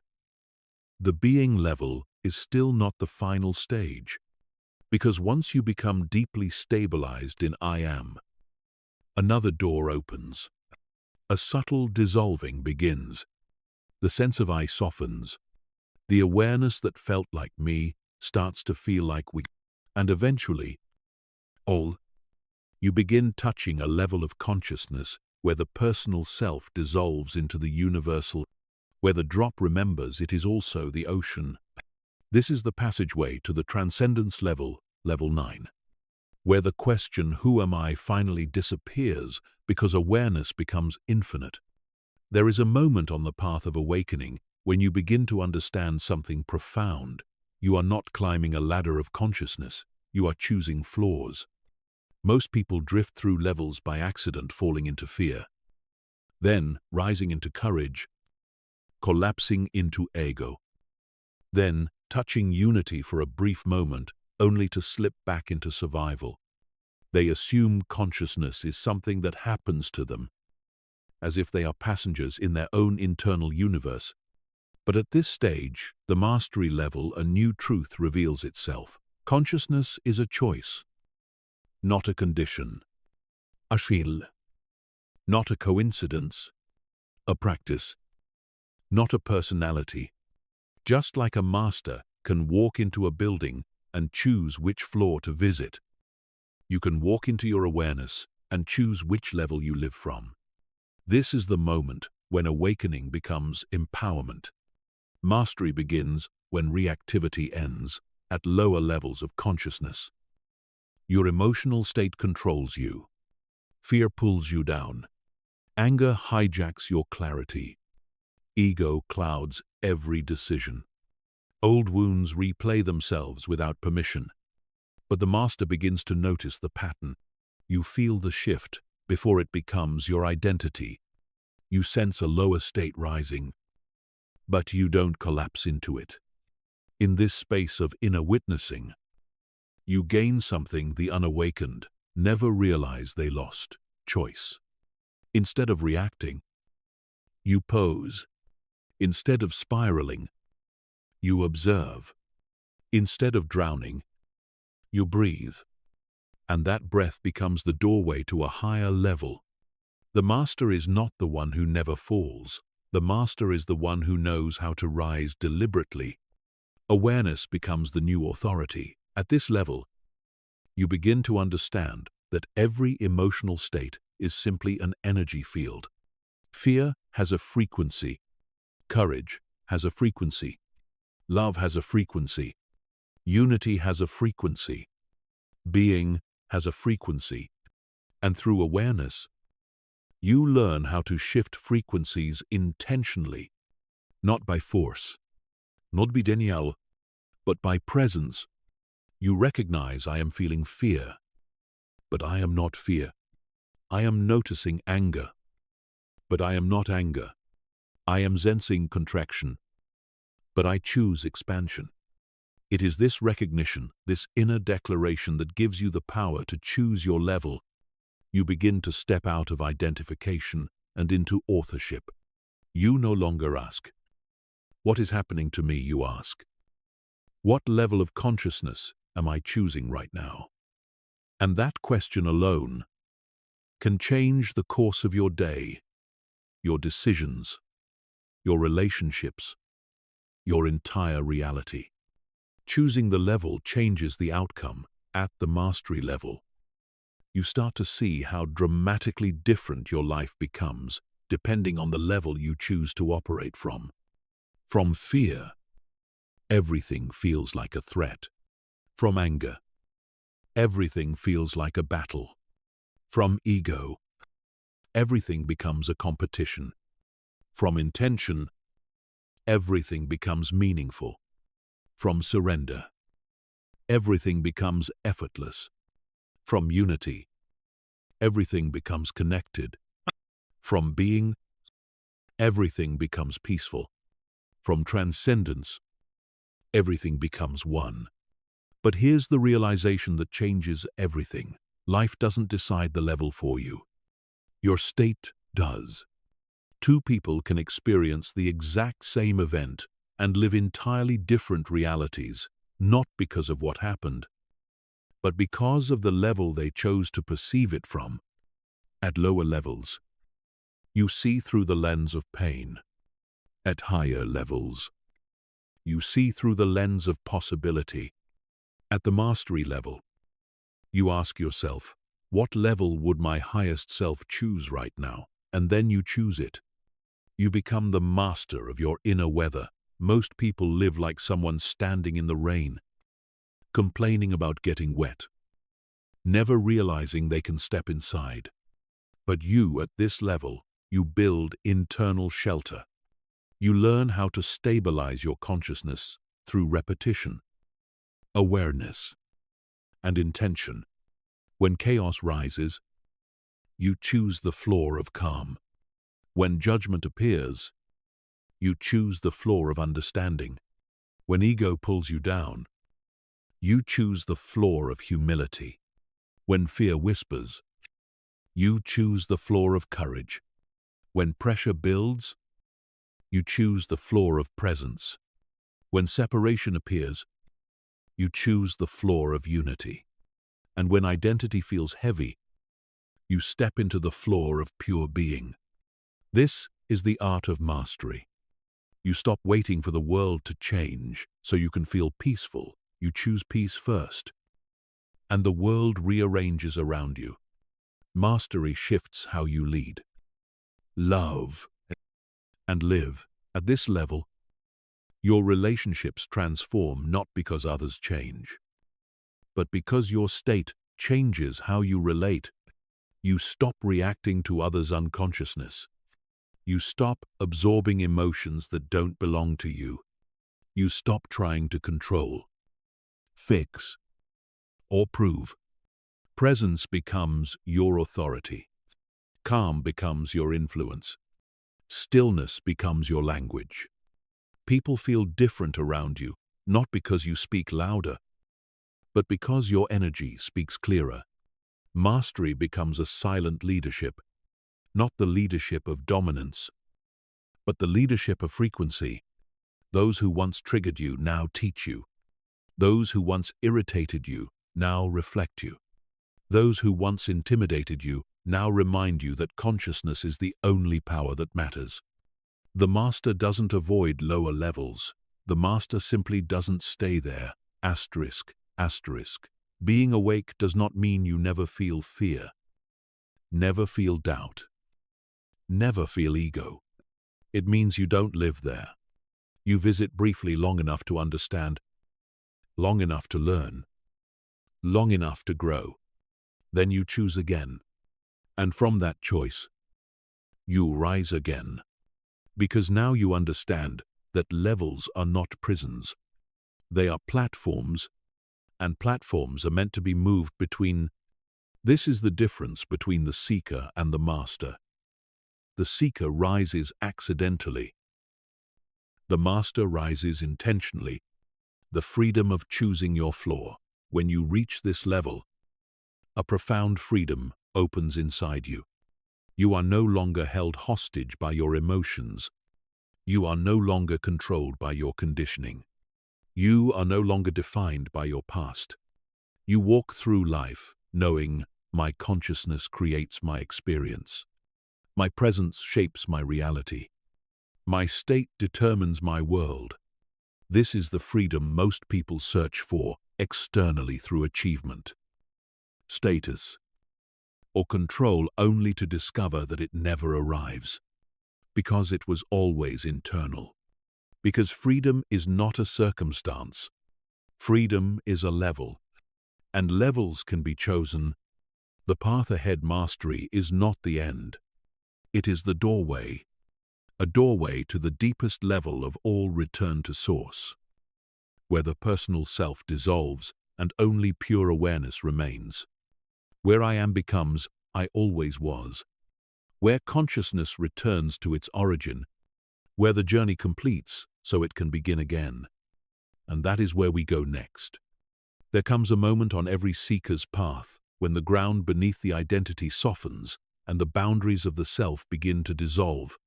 The being level is still not the final stage, because once you become deeply stabilized in I am, another door opens. A subtle dissolving begins. The sense of I softens. The awareness that felt like me starts to feel like we. And eventually, all, you begin touching a level of consciousness where the personal self dissolves into the universal, where the drop remembers it is also the ocean. This is the passageway to the transcendence level, level 9, where the question, who am I, finally disappears because awareness becomes infinite. There is a moment on the path of awakening when you begin to understand something profound. You are not climbing a ladder of consciousness, you are choosing floors. Most people drift through levels by accident, falling into fear, then rising into courage, collapsing into ego, then touching unity for a brief moment, only to slip back into survival. They assume consciousness is something that happens to them, as if they are passengers in their own internal universe. But at this stage, the mastery level, a new truth reveals itself. Consciousness is a choice, not a condition. A shil, not a coincidence. A practice, not a personality. Just like a master can walk into a building and choose which floor to visit, you can walk into your awareness and choose which level you live from. This is the moment when awakening becomes empowerment. Mastery begins when reactivity ends at lower levels of consciousness. Your emotional state controls you. Fear pulls you down. Anger hijacks your clarity. Ego clouds every decision. Old wounds replay themselves without permission. But the master begins to notice the pattern. You feel the shift before it becomes your identity. You sense a lower state rising, but you don't collapse into it. In this space of inner witnessing, you gain something the unawakened never realize they lost: choice. Instead of reacting, you pose. Instead of spiraling, you observe. Instead of drowning, you breathe. And that breath becomes the doorway to a higher level. The master is not the one who never falls. The master is the one who knows how to rise deliberately. Awareness becomes the new authority. At this level, you begin to understand that every emotional state is simply an energy field. Fear has a frequency. Courage has a frequency. Love has a frequency. Unity has a frequency. Being has a frequency. And through awareness, you learn how to shift frequencies intentionally, not by force, not by denial, but by presence. You recognize, I am feeling fear, but I am not fear. I am noticing anger, but I am not anger. I am sensing contraction, but I choose expansion. It is this recognition, this inner declaration that gives you the power to choose your level. You begin to step out of identification and into authorship. You no longer ask, what is happening to me, you ask, what level of consciousness am I choosing right now? And that question alone can change the course of your day, your decisions, your relationships, your entire reality. Choosing the level changes the outcome. At the mastery level, you start to see how dramatically different your life becomes depending on the level you choose to operate from. From fear, everything feels like a threat. From anger, everything feels like a battle. From ego, everything becomes a competition. From intention, everything becomes meaningful. From surrender, everything becomes effortless. From unity, everything becomes connected. From being, everything becomes peaceful. From transcendence, everything becomes one. But here's the realization that changes everything. Life doesn't decide the level for you. Your state does. Two people can experience the exact same event and live entirely different realities, not because of what happened, but because of the level they chose to perceive it from. At lower levels, you see through the lens of pain. At higher levels, you see through the lens of possibility. At the mastery level, you ask yourself, what level would my highest self choose right now? And then you choose it. You become the master of your inner weather. Most people live like someone standing in the rain, complaining about getting wet, never realizing they can step inside. But you, at this level, you build internal shelter. You learn how to stabilize your consciousness through repetition, awareness, and intention. When chaos rises, you choose the floor of calm. When judgment appears, you choose the floor of understanding. When ego pulls you down, you choose the floor of humility. When fear whispers, you choose the floor of courage. When pressure builds, you choose the floor of presence. When separation appears, you choose the floor of unity. And when identity feels heavy, you step into the floor of pure being. This is the art of mastery. You stop waiting for the world to change so you can feel peaceful. You choose peace first, and the world rearranges around you. Mastery shifts how you lead, love, and live. At this level, your relationships transform not because others change, but because your state changes how you relate. You stop reacting to others' unconsciousness. You stop absorbing emotions that don't belong to you. You stop trying to control, fix, or prove. Presence becomes your authority. Calm becomes your influence. Stillness becomes your language. People feel different around you, not because you speak louder, but because your energy speaks clearer. Mastery becomes a silent leadership, not the leadership of dominance, but the leadership of frequency. Those who once triggered you now teach you. Those who once irritated you now reflect you. Those who once intimidated you now remind you that consciousness is the only power that matters. The master doesn't avoid lower levels. The master simply doesn't stay there. Asterisk, asterisk. Being awake does not mean you never feel fear, never feel doubt, never feel ego. It means you don't live there. You visit briefly long enough to understand, long enough to learn, long enough to grow. Then you choose again. And from that choice, you rise again. Because now you understand that levels are not prisons. They are platforms, and platforms are meant to be moved between. This is the difference between the seeker and the master. The seeker rises accidentally. The master rises intentionally. The freedom of choosing your floor. When you reach this level, a profound freedom opens inside you. You are no longer held hostage by your emotions. You are no longer controlled by your conditioning. You are no longer defined by your past. You walk through life knowing, my consciousness creates my experience. My presence shapes my reality. My state determines my world. This is the freedom most people search for externally through achievement, status, or control, only to discover that it never arrives, because it was always internal. Because freedom is not a circumstance. Freedom is a level, and levels can be chosen. The path ahead. Mastery is not the end. It is the doorway, a doorway to the deepest level of all. Return to source, where the personal self dissolves and only pure awareness remains. Where I am becomes I always was. Where consciousness returns to its origin, where the journey completes so it can begin again. And that is where we go next. There comes a moment on every seeker's path when the ground beneath the identity softens and the boundaries of the self begin to dissolve,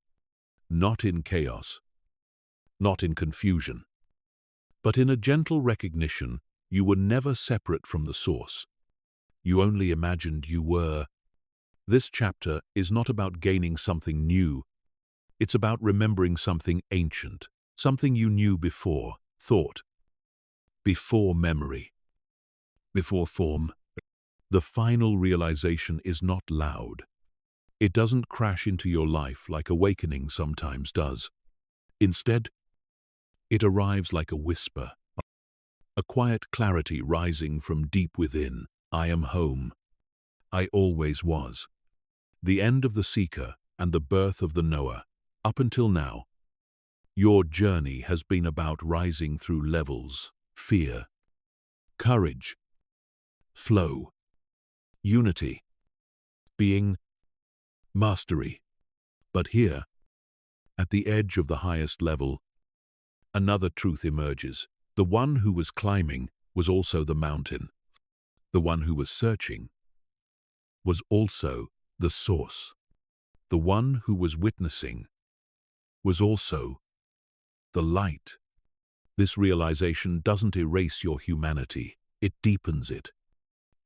not in chaos, not in confusion, but in a gentle recognition you were never separate from the source. You only imagined you were. This chapter is not about gaining something new. It's about remembering something ancient, something you knew before thought, before memory, before form. The final realization is not loud. It doesn't crash into your life like awakening sometimes does. Instead, it arrives like a whisper, a quiet clarity rising from deep within. I am home. I always was. The end of the seeker and the birth of the knower. Up until now, your journey has been about rising through levels, fear, courage, flow, unity, being, mastery. But here, at the edge of the highest level, another truth emerges. The one who was climbing was also the mountain. The one who was searching was also the source. The one who was witnessing was also the light. This realization doesn't erase your humanity, it deepens it.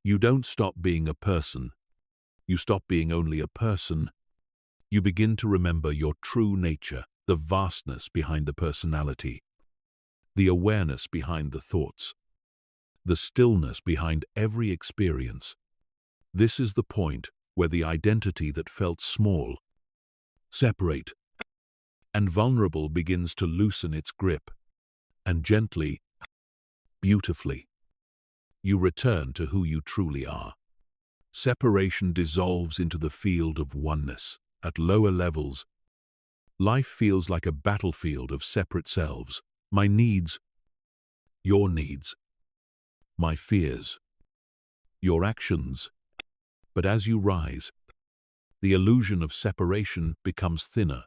You don't stop being a person. You stop being only a person. You begin to remember your true nature, the vastness behind the personality, the awareness behind the thoughts, the stillness behind every experience. This is the point where the identity that felt small, separate, and vulnerable begins to loosen its grip, and gently, beautifully, you return to who you truly are. Separation dissolves into the field of oneness. At lower levels, life feels like a battlefield of separate selves. My needs, your needs, my fears, your actions. But as you rise, the illusion of separation becomes thinner.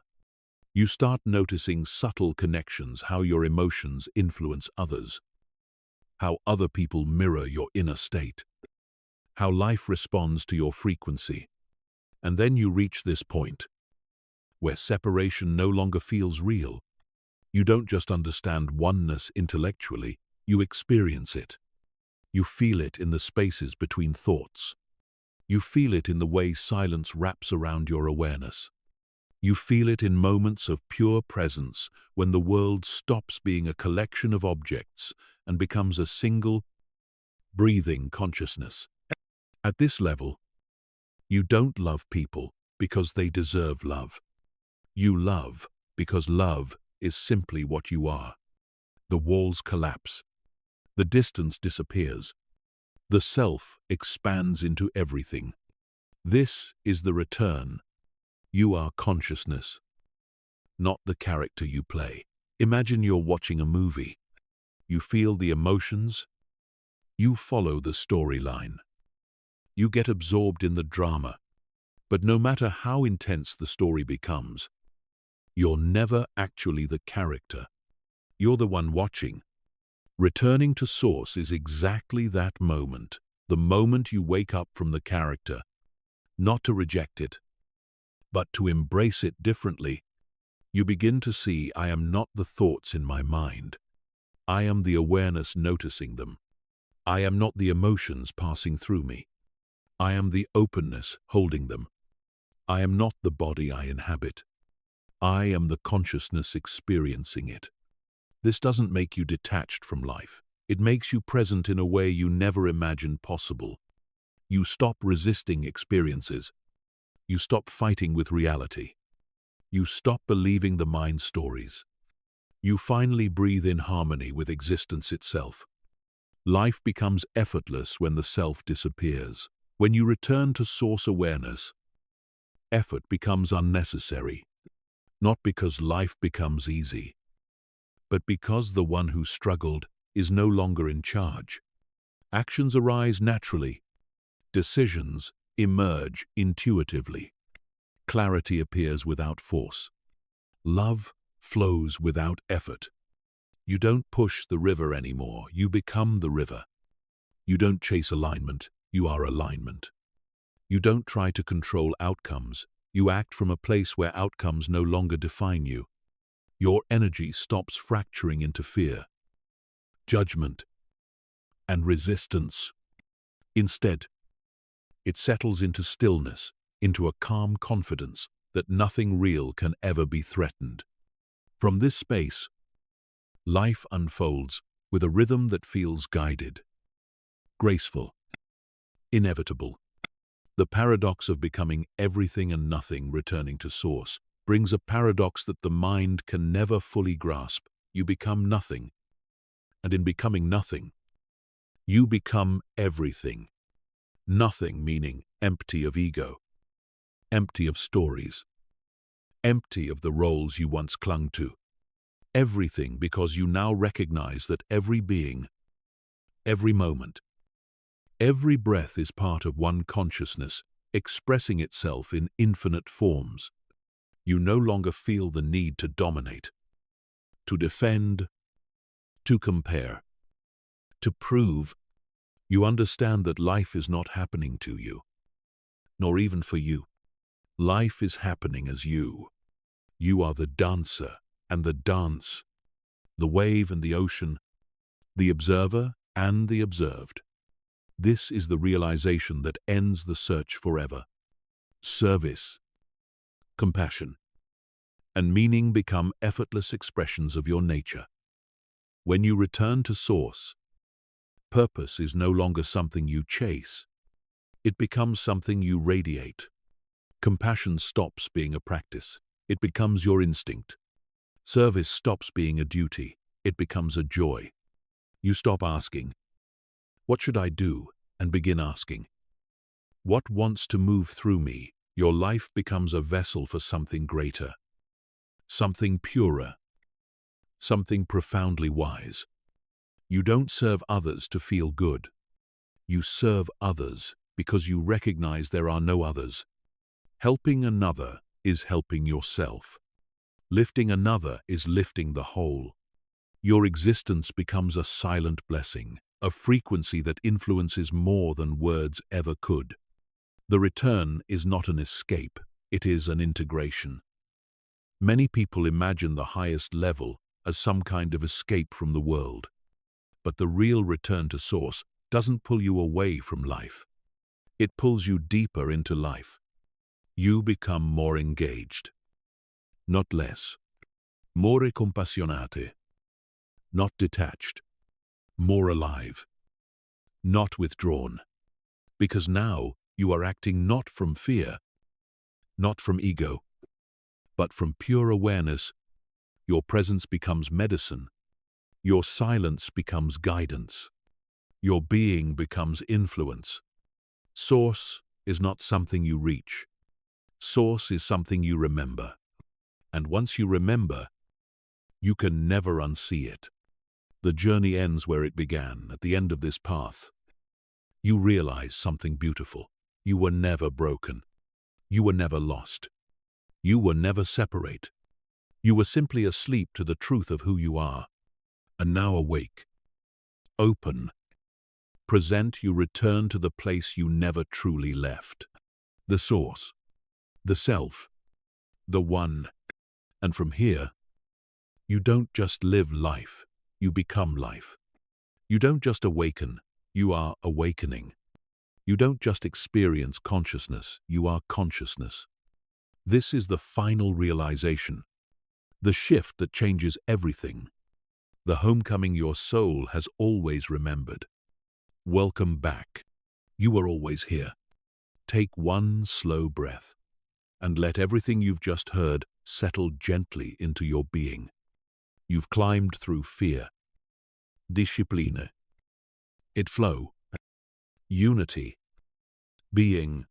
You start noticing subtle connections, how your emotions influence others, how other people mirror your inner state, how life responds to your frequency. And then you reach this point where separation no longer feels real. You don't just understand oneness intellectually, you experience it. You feel it in the spaces between thoughts. You feel it in the way silence wraps around your awareness. You feel it in moments of pure presence when the world stops being a collection of objects and becomes a single, breathing consciousness. At this level, you don't love people because they deserve love. You love because love is simply what you are. The walls collapse. The distance disappears. The self expands into everything. This is the return. You are consciousness, not the character you play. Imagine you're watching a movie. You feel the emotions. You follow the storyline. You get absorbed in the drama. But no matter how intense the story becomes, you're never actually the character. You're the one watching. Returning to source is exactly that moment, the moment you wake up from the character, not to reject it, but to embrace it differently. You begin to see, I am not the thoughts in my mind. I am the awareness noticing them. I am not the emotions passing through me. I am the openness holding them. I am not the body I inhabit. I am the consciousness experiencing it. This doesn't make you detached from life. It makes you present in a way you never imagined possible. You stop resisting experiences. You stop fighting with reality. You stop believing the mind stories. You finally breathe in harmony with existence itself. Life becomes effortless when the self disappears. When you return to source awareness, effort becomes unnecessary, not because life becomes easy, but because the one who struggled is no longer in charge. Actions arise naturally. Decisions emerge intuitively. Clarity appears without force. Love flows without effort. You don't push the river anymore, you become the river. You don't chase alignment, you are alignment. You don't try to control outcomes, you act from a place where outcomes no longer define you. Your energy stops fracturing into fear, judgment, and resistance. Instead, it settles into stillness, into a calm confidence that nothing real can ever be threatened. From this space, life unfolds with a rhythm that feels guided, graceful, inevitable. The paradox of becoming everything and nothing returning to source brings a paradox that the mind can never fully grasp. You become nothing, and in becoming nothing, you become everything. Nothing meaning empty of ego, empty of stories, empty of the roles you once clung to. Everything because you now recognize that every being, every moment, every breath is part of one consciousness, expressing itself in infinite forms. You no longer feel the need to dominate, to defend, to compare, to prove. You understand that life is not happening to you, nor even for you. Life is happening as you. You are the dancer and the dance, the wave and the ocean, the observer and the observed. This is the realization that ends the search forever. Service, compassion, and meaning become effortless expressions of your nature. When you return to source, purpose is no longer something you chase. It becomes something you radiate. Compassion stops being a practice. It becomes your instinct. Service stops being a duty. It becomes a joy. You stop asking, "What should I do?" and begin asking, "What wants to move through me?" Your life becomes a vessel for something greater, something purer, something profoundly wise. You don't serve others to feel good. You serve others because you recognize there are no others. Helping another is helping yourself. Lifting another is lifting the whole. Your existence becomes a silent blessing, a frequency that influences more than words ever could. The return is not an escape, it is an integration. Many people imagine the highest level as some kind of escape from the world. But the real return to source doesn't pull you away from life. It pulls you deeper into life. You become more engaged, not less. More compassionate, not detached. More alive, not withdrawn. Because now you are acting not from fear, not from ego, but from pure awareness. Your presence becomes medicine. Your silence becomes guidance. Your being becomes influence. Source is not something you reach. Source is something you remember. And once you remember, you can never unsee it. The journey ends where it began, at the end of this path. You realize something beautiful. You were never broken. You were never lost. You were never separate. You were simply asleep to the truth of who you are. And now awake, open, present, you return to the place you never truly left. The source, the self, the one. And from here, you don't just live life, you become life. You don't just awaken, you are awakening. You don't just experience consciousness, you are consciousness. This is the final realization, the shift that changes everything, the homecoming your soul has always remembered. Welcome back. You are always here. Take one slow breath and let everything you've just heard settle gently into your being. You've climbed through fear, discipline, it flow, unity, being,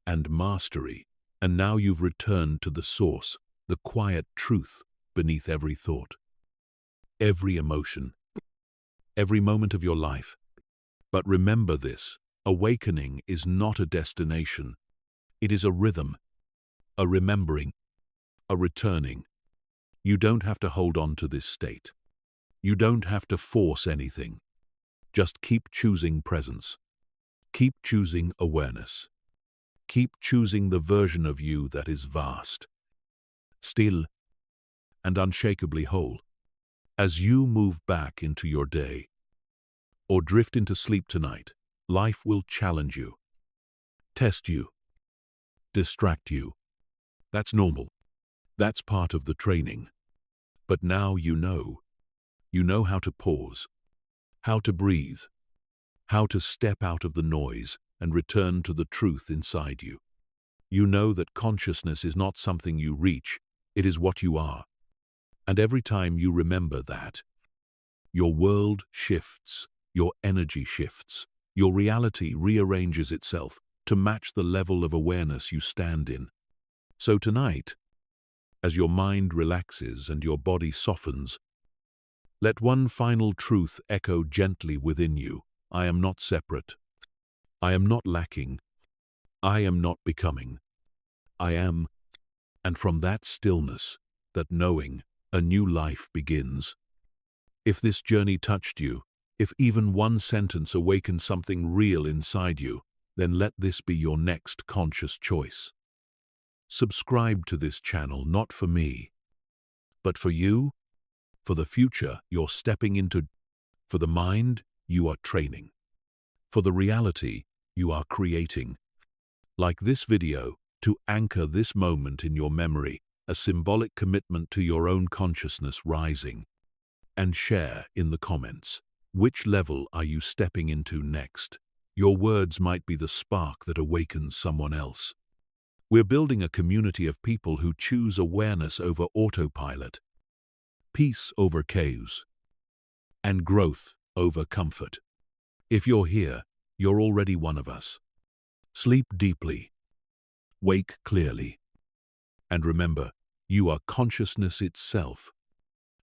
and mastery. And now you've returned to the source, the quiet truth beneath every thought, every emotion, every moment of your life. But remember this, awakening is not a destination. It is a rhythm, a remembering, a returning. You don't have to hold on to this state. You don't have to force anything. Just keep choosing presence. Keep choosing awareness. Keep choosing the version of you that is vast, still, and unshakably whole. As you move back into your day, or drift into sleep tonight, life will challenge you, test you, distract you. That's normal. That's part of the training. But now you know. You know how to pause, how to breathe, how to step out of the noise and return to the truth inside you. You know that consciousness is not something you reach, it is what you are. And every time you remember that, your world shifts, your energy shifts, your reality rearranges itself to match the level of awareness you stand in. So tonight, as your mind relaxes and your body softens, let one final truth echo gently within you. I am not separate. I am not lacking. I am not becoming. I am, and from that stillness, that knowing, a new life begins. If this journey touched you, if even one sentence awakened something real inside you, then let this be your next conscious choice. Subscribe to this channel not for me, but for you, for the future you're stepping into, for the mind you are training, for the reality you are creating. Like this video, to anchor this moment in your memory, a symbolic commitment to your own consciousness rising, and share in the comments. Which level are you stepping into next? Your words might be the spark that awakens someone else. We're building a community of people who choose awareness over autopilot, peace over chaos, and growth over comfort. If you're here, you're already one of us. Sleep deeply, wake clearly, and remember, you are consciousness itself,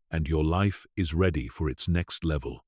and your life is ready for its next level.